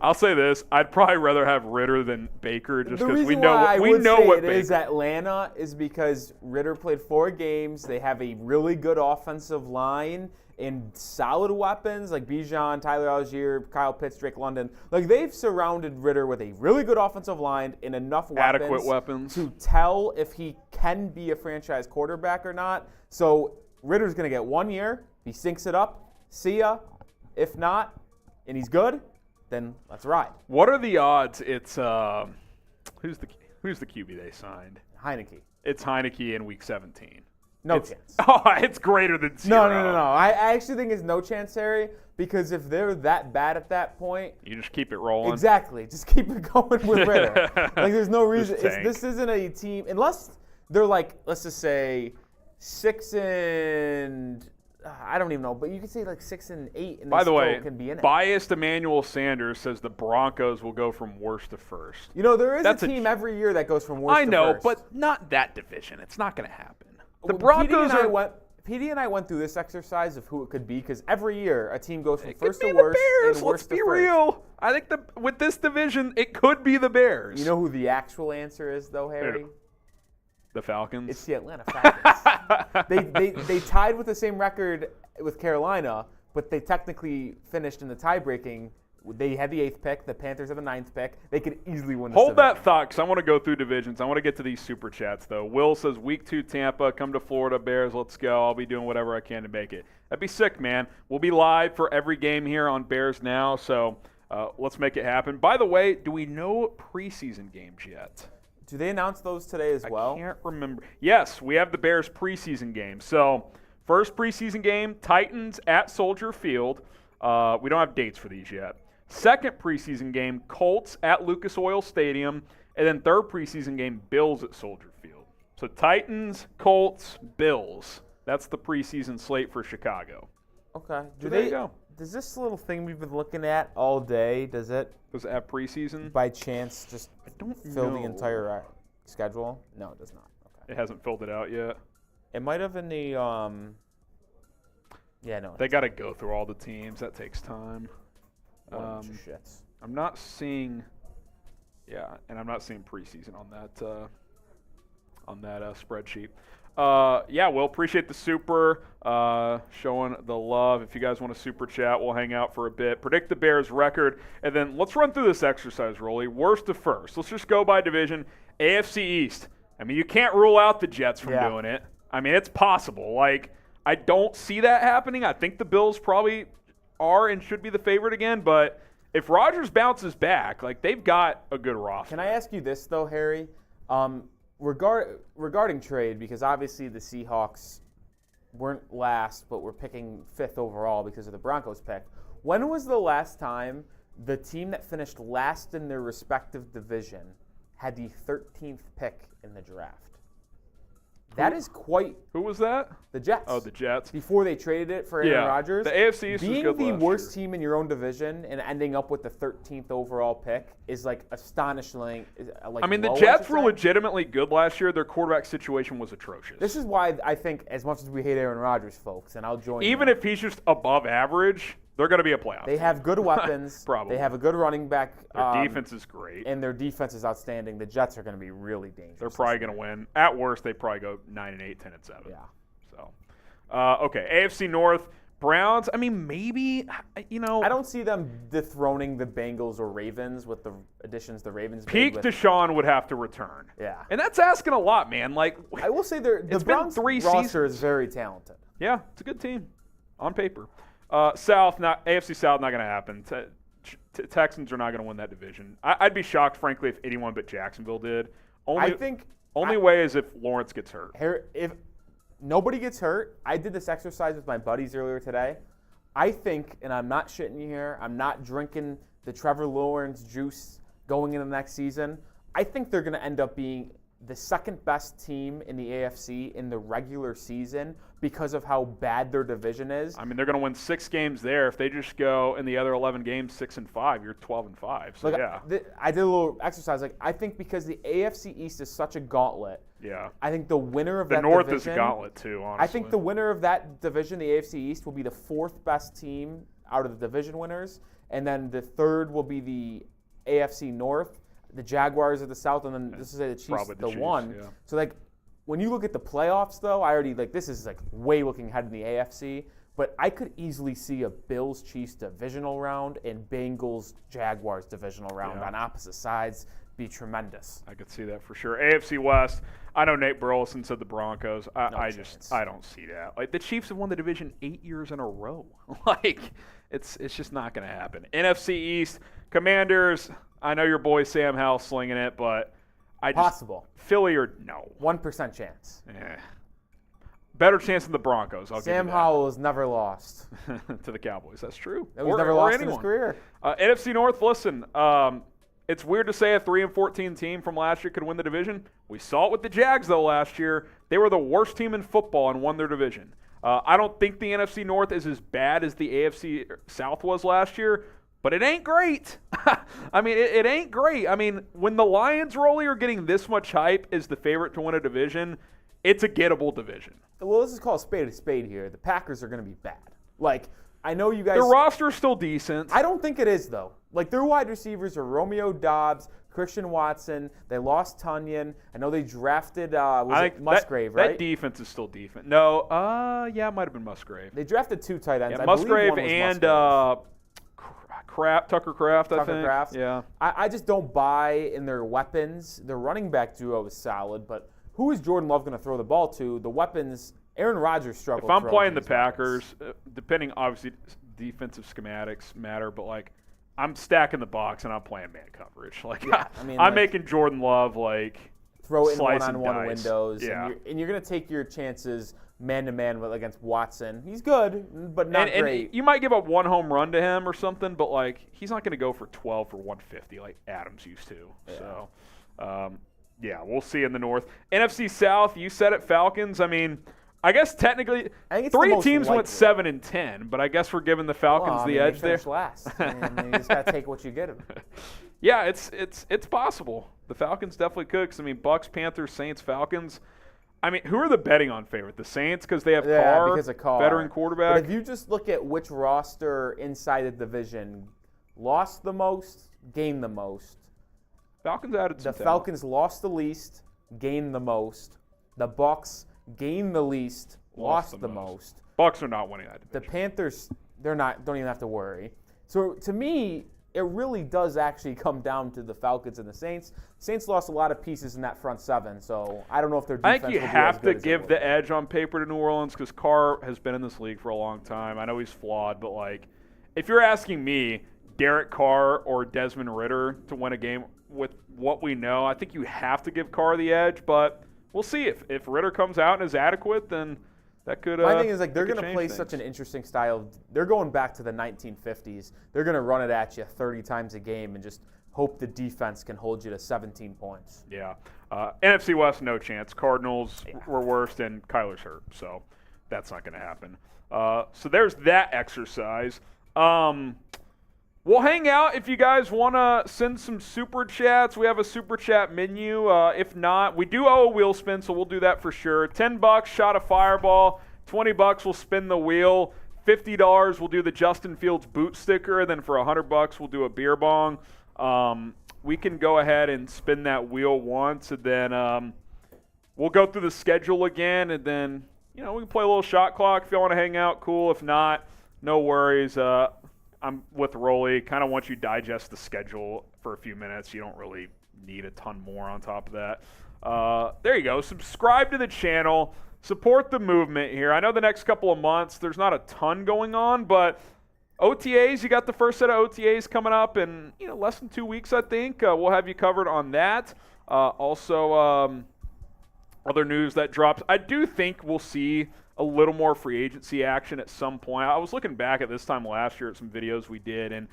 I'll say this. I'd probably rather have Ridder than Baker just because we know what Baker is Atlanta is because Ridder played 4 games. They have a really good offensive line and solid weapons like Bijan, Tyler Algier, Kyle Pitts, Drake London. They've surrounded Ridder with a really good offensive line and enough adequate weapons to tell if he can be a franchise quarterback or not. So Ridder's going to get 1 year. He sinks it up, see ya. If not, and he's good, then let's ride. What are the odds it's who's the QB they signed? Heineke. It's Heineke in week 17. No chance. Oh, it's greater than 0. No. I actually think it's no chance, Harry, because if they're that bad at that point, you just keep it rolling. Exactly. Just keep it going with Ridder. There's no reason. This isn't a team, unless they're let's just say 6 and I don't even know, but you could say 6 and 8, and by the way, can be in it. Biased Emmanuel Sanders says the Broncos will go from worst to first. There is a team every year that goes from worst to first. I know, but not that division. It's not going to happen. The Broncos PD and I went through this exercise of who it could be because every year a team goes from first to worst Bears. and Let's worst be to first. real. I think with this division, it could be the Bears. You know who the actual answer is, though, Harry? The Falcons. It's the Atlanta Falcons. they tied with the same record with Carolina, but they technically finished in the tie-breaking. They had the 8th pick. The Panthers had the 9th pick. They could easily win this Hold division. that thought, because I want to go through divisions. I want to get to these super chats, though. Will says, week 2 Tampa, come to Florida, Bears, let's go. I'll be doing whatever I can to make it. That'd be sick, man. We'll be live for every game here on Bears Now, so let's make it happen. By the way, do we know preseason games yet? Do they announce those today as well? I can't remember. Yes, we have the Bears preseason game. So, first preseason game, Titans at Soldier Field. We don't have dates for these yet. Second preseason game, Colts at Lucas Oil Stadium. And then third preseason game, Bills at Soldier Field. So, Titans, Colts, Bills. That's the preseason slate for Chicago. Okay. There you go. Does this little thing we've been looking at all day, does it have preseason? By chance just fill the entire schedule? No, it does not. Okay. It hasn't filled it out yet? It might have in the yeah, no. They got to go through all the teams. That takes time. Shits. I'm not seeing and I'm not seeing preseason on that spreadsheet. We'll appreciate the super, showing the love. If you guys want to super chat, we'll hang out for a bit. Predict the Bears record, and then let's run through this exercise, Rolly. Worst to first. Let's just go by division. AFC East. I mean, you can't rule out the Jets from doing it. I mean, it's possible. I don't see that happening. I think the Bills probably are and should be the favorite again, but if Rodgers bounces back, they've got a good roster. Can I ask you this, though, Harry? Regarding trade, because obviously the Seahawks weren't last, but were picking 5th overall because of the Broncos pick. When was the last time the team that finished last in their respective division had the 13th pick in the draft? That is quite... Who was that? The Jets. Oh, the Jets. Before they traded it for Aaron Rodgers. The AFC East was good being the worst year. team in your own division and ending up with the 13th overall pick is astonishing. The Jets were legitimately good last year. Their quarterback situation was atrocious. This is why I think, as much as we hate Aaron Rodgers, folks, and I'll join even you. if he's just above average, They're going to be a playoff. They have good weapons. Probably. They have a good running back. Their defense is great. And their defense is outstanding. The Jets are going to be really dangerous. They're probably going to win. At worst, they probably go 9-8, 10-7. Yeah. So, okay, AFC North. Browns, I mean, maybe, I don't see them dethroning the Bengals or Ravens with the additions the Ravens Peak made. Deshaun would have to return. Yeah. And that's asking a lot, man. Like, I will say the Browns roster is very talented. Yeah, it's a good team on paper. AFC South, not going to happen. Texans are not going to win that division. I'd be shocked, frankly, if anyone but Jacksonville did. Only way is if Lawrence gets hurt. If nobody gets hurt, I did this exercise with my buddies earlier today. I think, and I'm not shitting you here, I'm not drinking the Trevor Lawrence juice going into the next season. I think they're going to end up being the second best team in the AFC in the regular season because of how bad their division is. I mean, they're going to win 6 games there. If they just go in the other 11 games 6-5, you're 12-5. So, yeah. I did a little exercise. I think because the AFC East is such a gauntlet. Yeah. I think the winner of that division. The North is a gauntlet, too, honestly. I think the winner of that division, the AFC East, will be the 4th best team out of the division winners. And then the 3rd will be the AFC North. The Jaguars are the South, and then this is the Chiefs, the Chiefs, 1. Yeah. So, when you look at the playoffs, though, this is, way looking ahead in the AFC. But I could easily see a Bills-Chiefs divisional round and Bengals-Jaguars divisional round on opposite sides be tremendous. I could see that for sure. AFC West, I know Nate Burleson said the Broncos. I don't see that. The Chiefs have won the division 8 years in a row. It's just not going to happen. NFC East, Commanders, I know your boy Sam Howell slinging it, but possible. Philly or no? 1% chance. Yeah. Better chance than the Broncos. Sam Howell has never lost to the Cowboys. That's true. He's never lost in his career. NFC North. Listen, it's weird to say a 3-14 team from last year could win the division. We saw it with the Jags though last year. They were the worst team in football and won their division. I don't think the NFC North is as bad as the AFC South was last year. But it ain't great. I mean, it ain't great. I mean, when the Lions are getting this much hype as the favorite to win a division, it's a gettable division. Well, let's just call a spade here. The Packers are going to be bad. I know you guys. Their roster is still decent. I don't think it is, though. Their wide receivers are Romeo Doubs, Christian Watson. They lost Tunyon. I know they drafted Musgrave, right? That defense is still defense. No, it might have been Musgrave. They drafted 2 tight ends. Yeah, Musgrave and Tucker Kraft, I think. Kraft. Yeah. I just don't buy in their weapons. Their running back duo is solid, but who is Jordan Love going to throw the ball to? The weapons, Aaron Rodgers struggled. If I'm playing the Packers, depending, obviously, defensive schematics matter, but, I'm stacking the box and I'm playing man coverage. I'm making Jordan Love, throw it in one-on-one windows. Yeah. And you're going to take your chances man-to-man against Watson. He's good, but not great. And you might give up 1 home run to him or something, but, he's not going to go for 12 for 150 like Adams used to. Yeah. So, we'll see in the North. NFC South, you said it, Falcons. I mean, I guess technically 3 teams went 7-10, but I guess we're giving the Falcons the edge there. Last. You just got to take what you get them. Yeah, it's possible. The Falcons definitely could because, Bucks, Panthers, Saints, Falcons. Who are the betting on favorite? The Saints because they have because of Carr, veteran quarterback. But if you just look at which roster inside the division lost the most, gained the most. Falcons added some The Falcons lost the least, gained the most. The Bucks gained the least, lost the most. Bucks are not winning that division. The Panthers, don't even have to worry. So to me, it really does actually come down to the Falcons and the Saints. Saints lost a lot of pieces in that front 7, so I don't know if their defense I think you have to give the edge on paper to New Orleans because Carr has been in this league for a long time. I know he's flawed, but if you're asking me, Derek Carr or Desmond Ridder to win a game with what we know, I think you have to give Carr the edge, but we'll see. If Ridder comes out and is adequate, then that could my thing is they're going to play such an interesting style. They're going back to the 1950s. They're going to run it at you 30 times a game and just hope the defense can hold you to 17 points. Yeah. NFC West, no chance. Cardinals were worst, and Kyler's hurt, so that's not going to happen. So there's that exercise. We'll hang out if you guys want to send some super chats. We have a super chat menu. If not, we do owe a wheel spin, so we'll do that for sure. $10, shot a fireball. $20, we'll spin the wheel. $50, we'll do the Justin Fields boot sticker, and then for $100, we'll do a beer bong. We can go ahead and spin that wheel once, and then we'll go through the schedule again, and then we can play a little shot clock if you want to hang out. Cool. If not, no worries. I'm with Rolly. Kind of want you to digest the schedule for a few minutes. You don't really need a ton more on top of that. There you go. Subscribe to the channel. Support the movement here. I know the next couple of months there's not a ton going on, but OTAs, you got the first set of OTAs coming up in less than 2 weeks, I think. We'll have you covered on that. Also, other news that drops. I do think we'll see a little more free agency action at some point. I was looking back at this time last year at some videos we did, and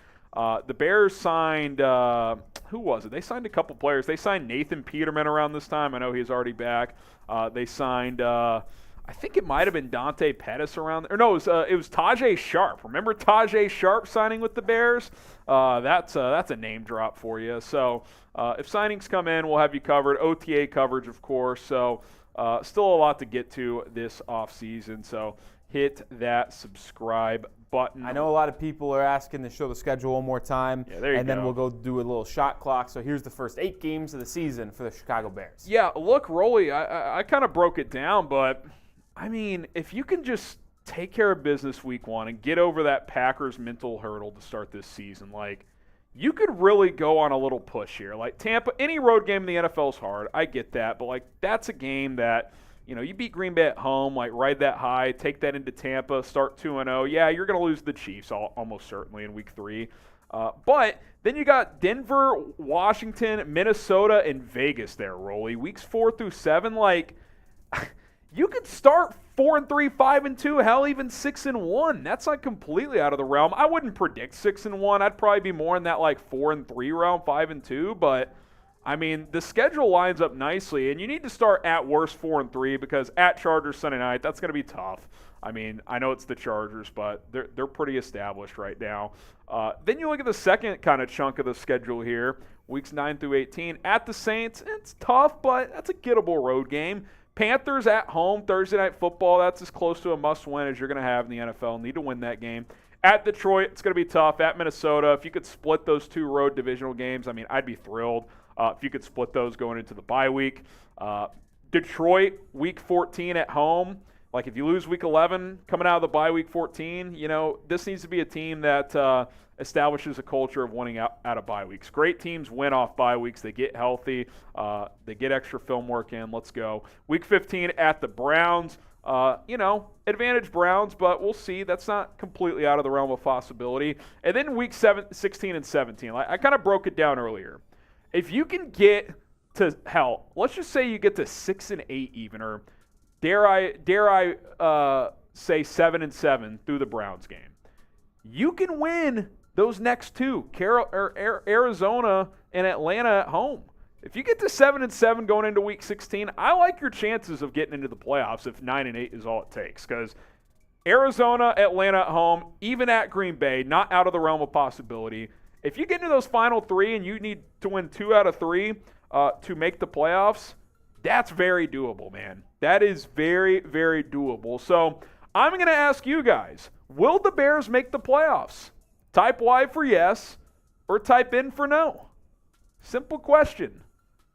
the Bears signed, who was it? They signed a couple players. They signed Nathan Peterman around this time. I know he's already back. They signed, I think it might have been Dante Pettis around there. No, it was Tajay Sharp. Remember Tajay Sharp signing with the Bears? That's a name drop for you. So if signings come in, we'll have you covered. OTA coverage, of course. So still a lot to get to this offseason. So hit that subscribe button. I know a lot of people are asking to show the schedule one more time. Yeah, there you go. And then we'll go do a little shot clock. So here's the first 8 games of the season for the Chicago Bears. Yeah, look, Rolly, I kind of broke it down, but, I mean, if you can just take care of business week 1 and get over that Packers mental hurdle to start this season, you could really go on a little push here. Tampa, any road game in the NFL is hard. I get that. But, that's a game that, you beat Green Bay at home, ride that high, take that into Tampa, start 2-0. Yeah, you're going to lose the Chiefs almost certainly in week 3. But then you got Denver, Washington, Minnesota, and Vegas there, Rolly. Weeks 4 through 7, you could start 4-3, 5-2, hell, even 6-1. That's not completely out of the realm. I wouldn't predict 6-1. I'd probably be more in that 4-3 realm, 5-2. But I mean, the schedule lines up nicely, and you need to start at worst 4-3 because at Chargers Sunday night, that's going to be tough. I mean, I know it's the Chargers, but they're pretty established right now. Then you look at the second kind of chunk of the schedule here, weeks 9 through 18. At the Saints, it's tough, but that's a gettable road game. Panthers at home, Thursday Night Football. That's as close to a must-win as you're going to have in the NFL. Need to win that game. At Detroit, it's going to be tough. At Minnesota, if you could split those 2 road divisional games, I mean, I'd be thrilled if you could split those going into the bye week. Detroit, week 14 at home. If you lose week 11 coming out of the bye week 14, this needs to be a team that establishes a culture of winning out of bye weeks. Great teams win off bye weeks. They get healthy. They get extra film work in. Let's go. Week 15 at the Browns. Advantage Browns, but we'll see. That's not completely out of the realm of possibility. And then week 16 and 17. I kind of broke it down earlier. If you can get to, hell, let's just say you get to 6-8 even, or dare I say 7-7 through the Browns game. You can win those next 2, Arizona and Atlanta at home. If you get to 7-7 going into week 16, I like your chances of getting into the playoffs if 9-8 is all it takes. Because Arizona, Atlanta at home, even at Green Bay, not out of the realm of possibility. If you get into those final 3 and you need to win 2 out of 3 to make the playoffs, that's very doable, man. That is very, very doable. So I'm going to ask you guys, will the Bears make the playoffs? Type Y for yes or type N for no. Simple question.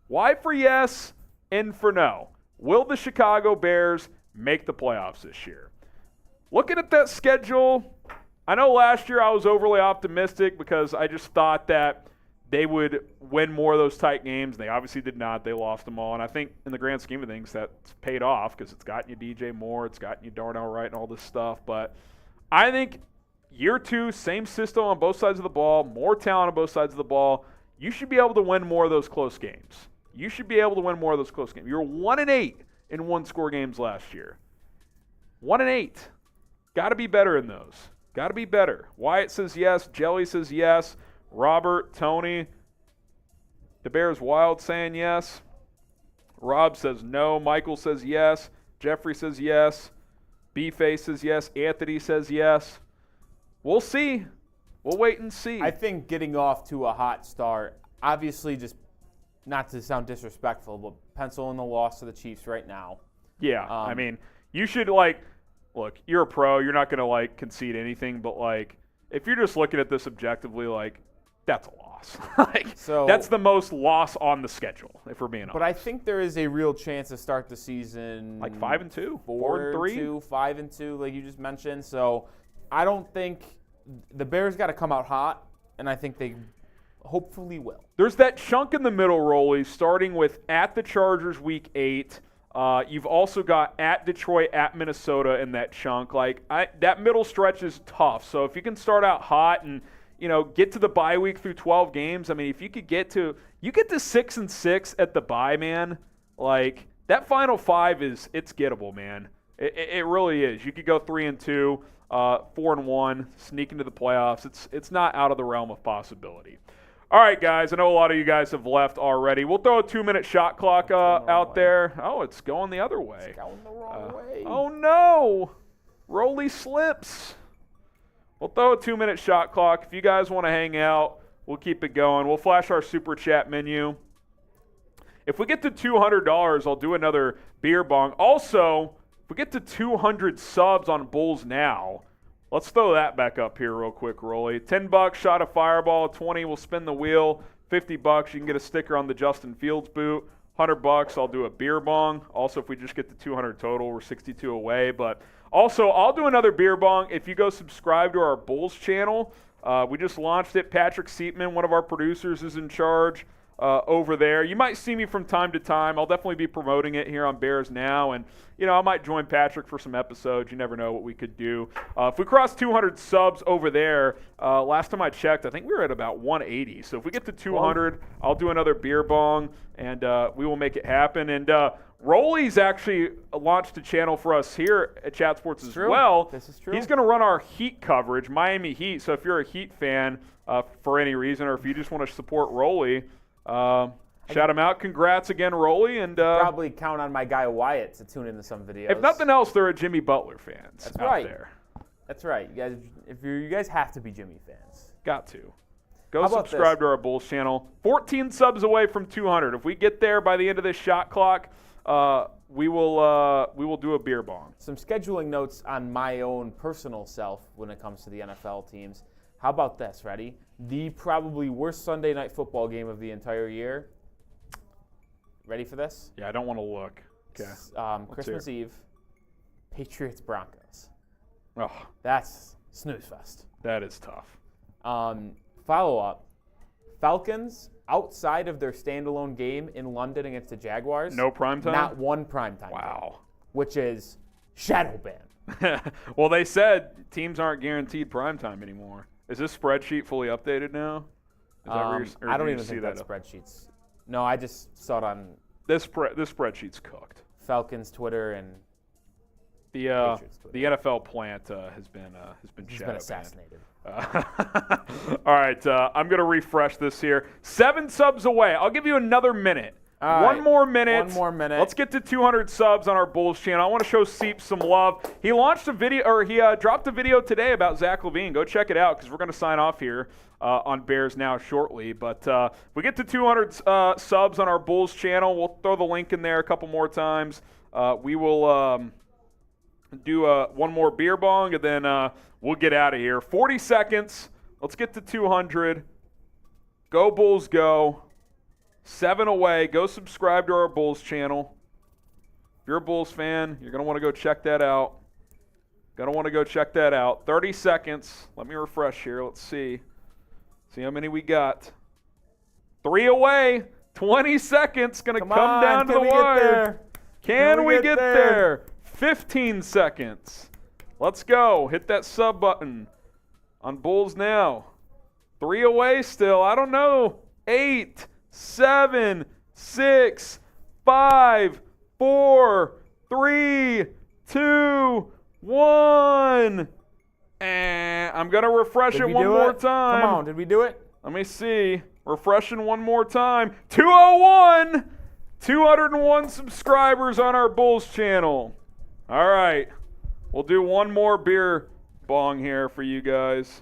Y for yes, N for no. Will the Chicago Bears make the playoffs this year? Looking at that schedule, I know last year I was overly optimistic because I just thought that they would win more of those tight games. They obviously did not. They lost them all. And I think in the grand scheme of things, that's paid off because it's gotten you DJ Moore, it's gotten you Darnell Wright and all this stuff. But I think year 2, same system on both sides of the ball, more talent on both sides of the ball. You should be able to win more of those close games. You should be able to win more of those close games. You're 1-8 in one-score games last year. 1-8. Got to be better in those. Got to be better. Wyatt says yes. Jelly says yes. Robert, Tony, the Bears Wild saying yes. Rob says no. Michael says yes. Jeffrey says yes. B-Face says yes. Anthony says yes. We'll see. We'll wait and see. I think getting off to a hot start, obviously just not to sound disrespectful, but pencil in the loss to the Chiefs right now. Yeah, I mean, you should look, you're a pro. You're not going to, like, concede anything. But, like, if you're just looking at this objectively, like, that's a loss. Like, that's the most loss on the schedule, if we're being honest. But I think there is a real chance to start the season like 5-2, 4-3, 5-2, like you just mentioned. So I don't think the Bears got to come out hot, and I think they hopefully will. There's that chunk in the middle, Rolly, starting with at the Chargers week 8. You've also got at Detroit, at Minnesota in that chunk. Like that middle stretch is tough. So if you can start out hot and get to the bye week through 12 games. I mean, if you could get to 6-6 at the bye, man. Like that final 5 it's gettable, man. It really is. You could go 3-2, 4-1, sneak into the playoffs. It's not out of the realm of possibility. All right, guys. I know a lot of you guys have left already. We'll throw a 2-minute shot clock out there. Oh, it's going the other way. It's going the wrong way. Oh, no. Rolly slips. We'll throw a 2-minute shot clock. If you guys want to hang out, we'll keep it going. We'll flash our super chat menu. If we get to $200, I'll do another beer bong. Also, if we get to 200 subs on Bulls Now, let's throw that back up here real quick, Rolly. $10, shot a fireball. 20, we'll spin the wheel. $50, you can get a sticker on the Justin Fields boot. $100, I'll do a beer bong. Also, if we just get to 200 total, we're 62 away. But also, I'll do another beer bong if you go subscribe to our Bulls channel. We just launched it. Patrick Seatman, one of our producers, is in charge over there. You might see me from time to time. I'll definitely be promoting it here on Bears Now. And, I might join Patrick for some episodes. You never know what we could do. If we cross 200 subs over there, last time I checked, I think we were at about 180. So if we get to 200, I'll do another beer bong, and we will make it happen. And Rolly's actually launched a channel for us here at Chat Sports as well. This is true. He's going to run our Heat coverage, Miami Heat. So if you're a Heat fan for any reason, or if you just want to support Rolly, shout him out. Congrats again, Rolly. And probably count on my guy Wyatt to tune into some videos. If nothing else, they're Jimmy Butler fans. That's out right. There. That's right. You guys have to be Jimmy fans. Got to. Go subscribe to our Bulls channel. 14 subs away from 200. If we get there by the end of this shot clock, we will do a beer bong. Some scheduling notes on my own personal self when it comes to the NFL teams. How about this? Ready? The probably worst Sunday night football game of the entire year. Ready for this? Yeah, I don't want to look. Okay. Christmas Eve, Patriots-Broncos. Oh, that's snooze fest. That is tough. Follow-up, Falcons, outside of their standalone game in London against the Jaguars. No primetime? Not one primetime. Wow. Game, which is shadow ban. Well, they said teams aren't guaranteed primetime anymore. Is this spreadsheet fully updated now? Is that where you're, I don't even think that spreadsheet's. No, I just saw it on. This spreadsheet's cooked. Falcons Twitter and the NFL plant has been assassinated. All right, I'm going to refresh this here. 7 subs away. I'll give you another minute. One more minute. Let's get to 200 subs on our Bulls channel. I want to show Seep some love. He launched a video, or he dropped a video today about Zach LaVine. Go check it out because we're going to sign off here on Bears Now shortly. But if we get to 200 subs on our Bulls channel, we'll throw the link in there a couple more times. We will do one more beer bong, and then we'll get out of here. 40 seconds. Let's get to 200. Go Bulls, go. 7 away. Go subscribe to our Bulls channel. If you're a Bulls fan, you're going to want to go check that out. 30 seconds. Let me refresh here. Let's see. See how many we got. 3 away. 20 seconds. Going to come down to the wire. Can we get there? 15 seconds. Let's go. Hit that sub button on Bulls Now. 3 away still. I don't know. 8, 7, 6, 5, 4, 3, 2, 1. And I'm going to refresh it one more time. Come on, did we do it? Let me see. Refreshing one more time. 201. 201 subscribers on our Bulls channel. All right. We'll do one more beer bong here for you guys.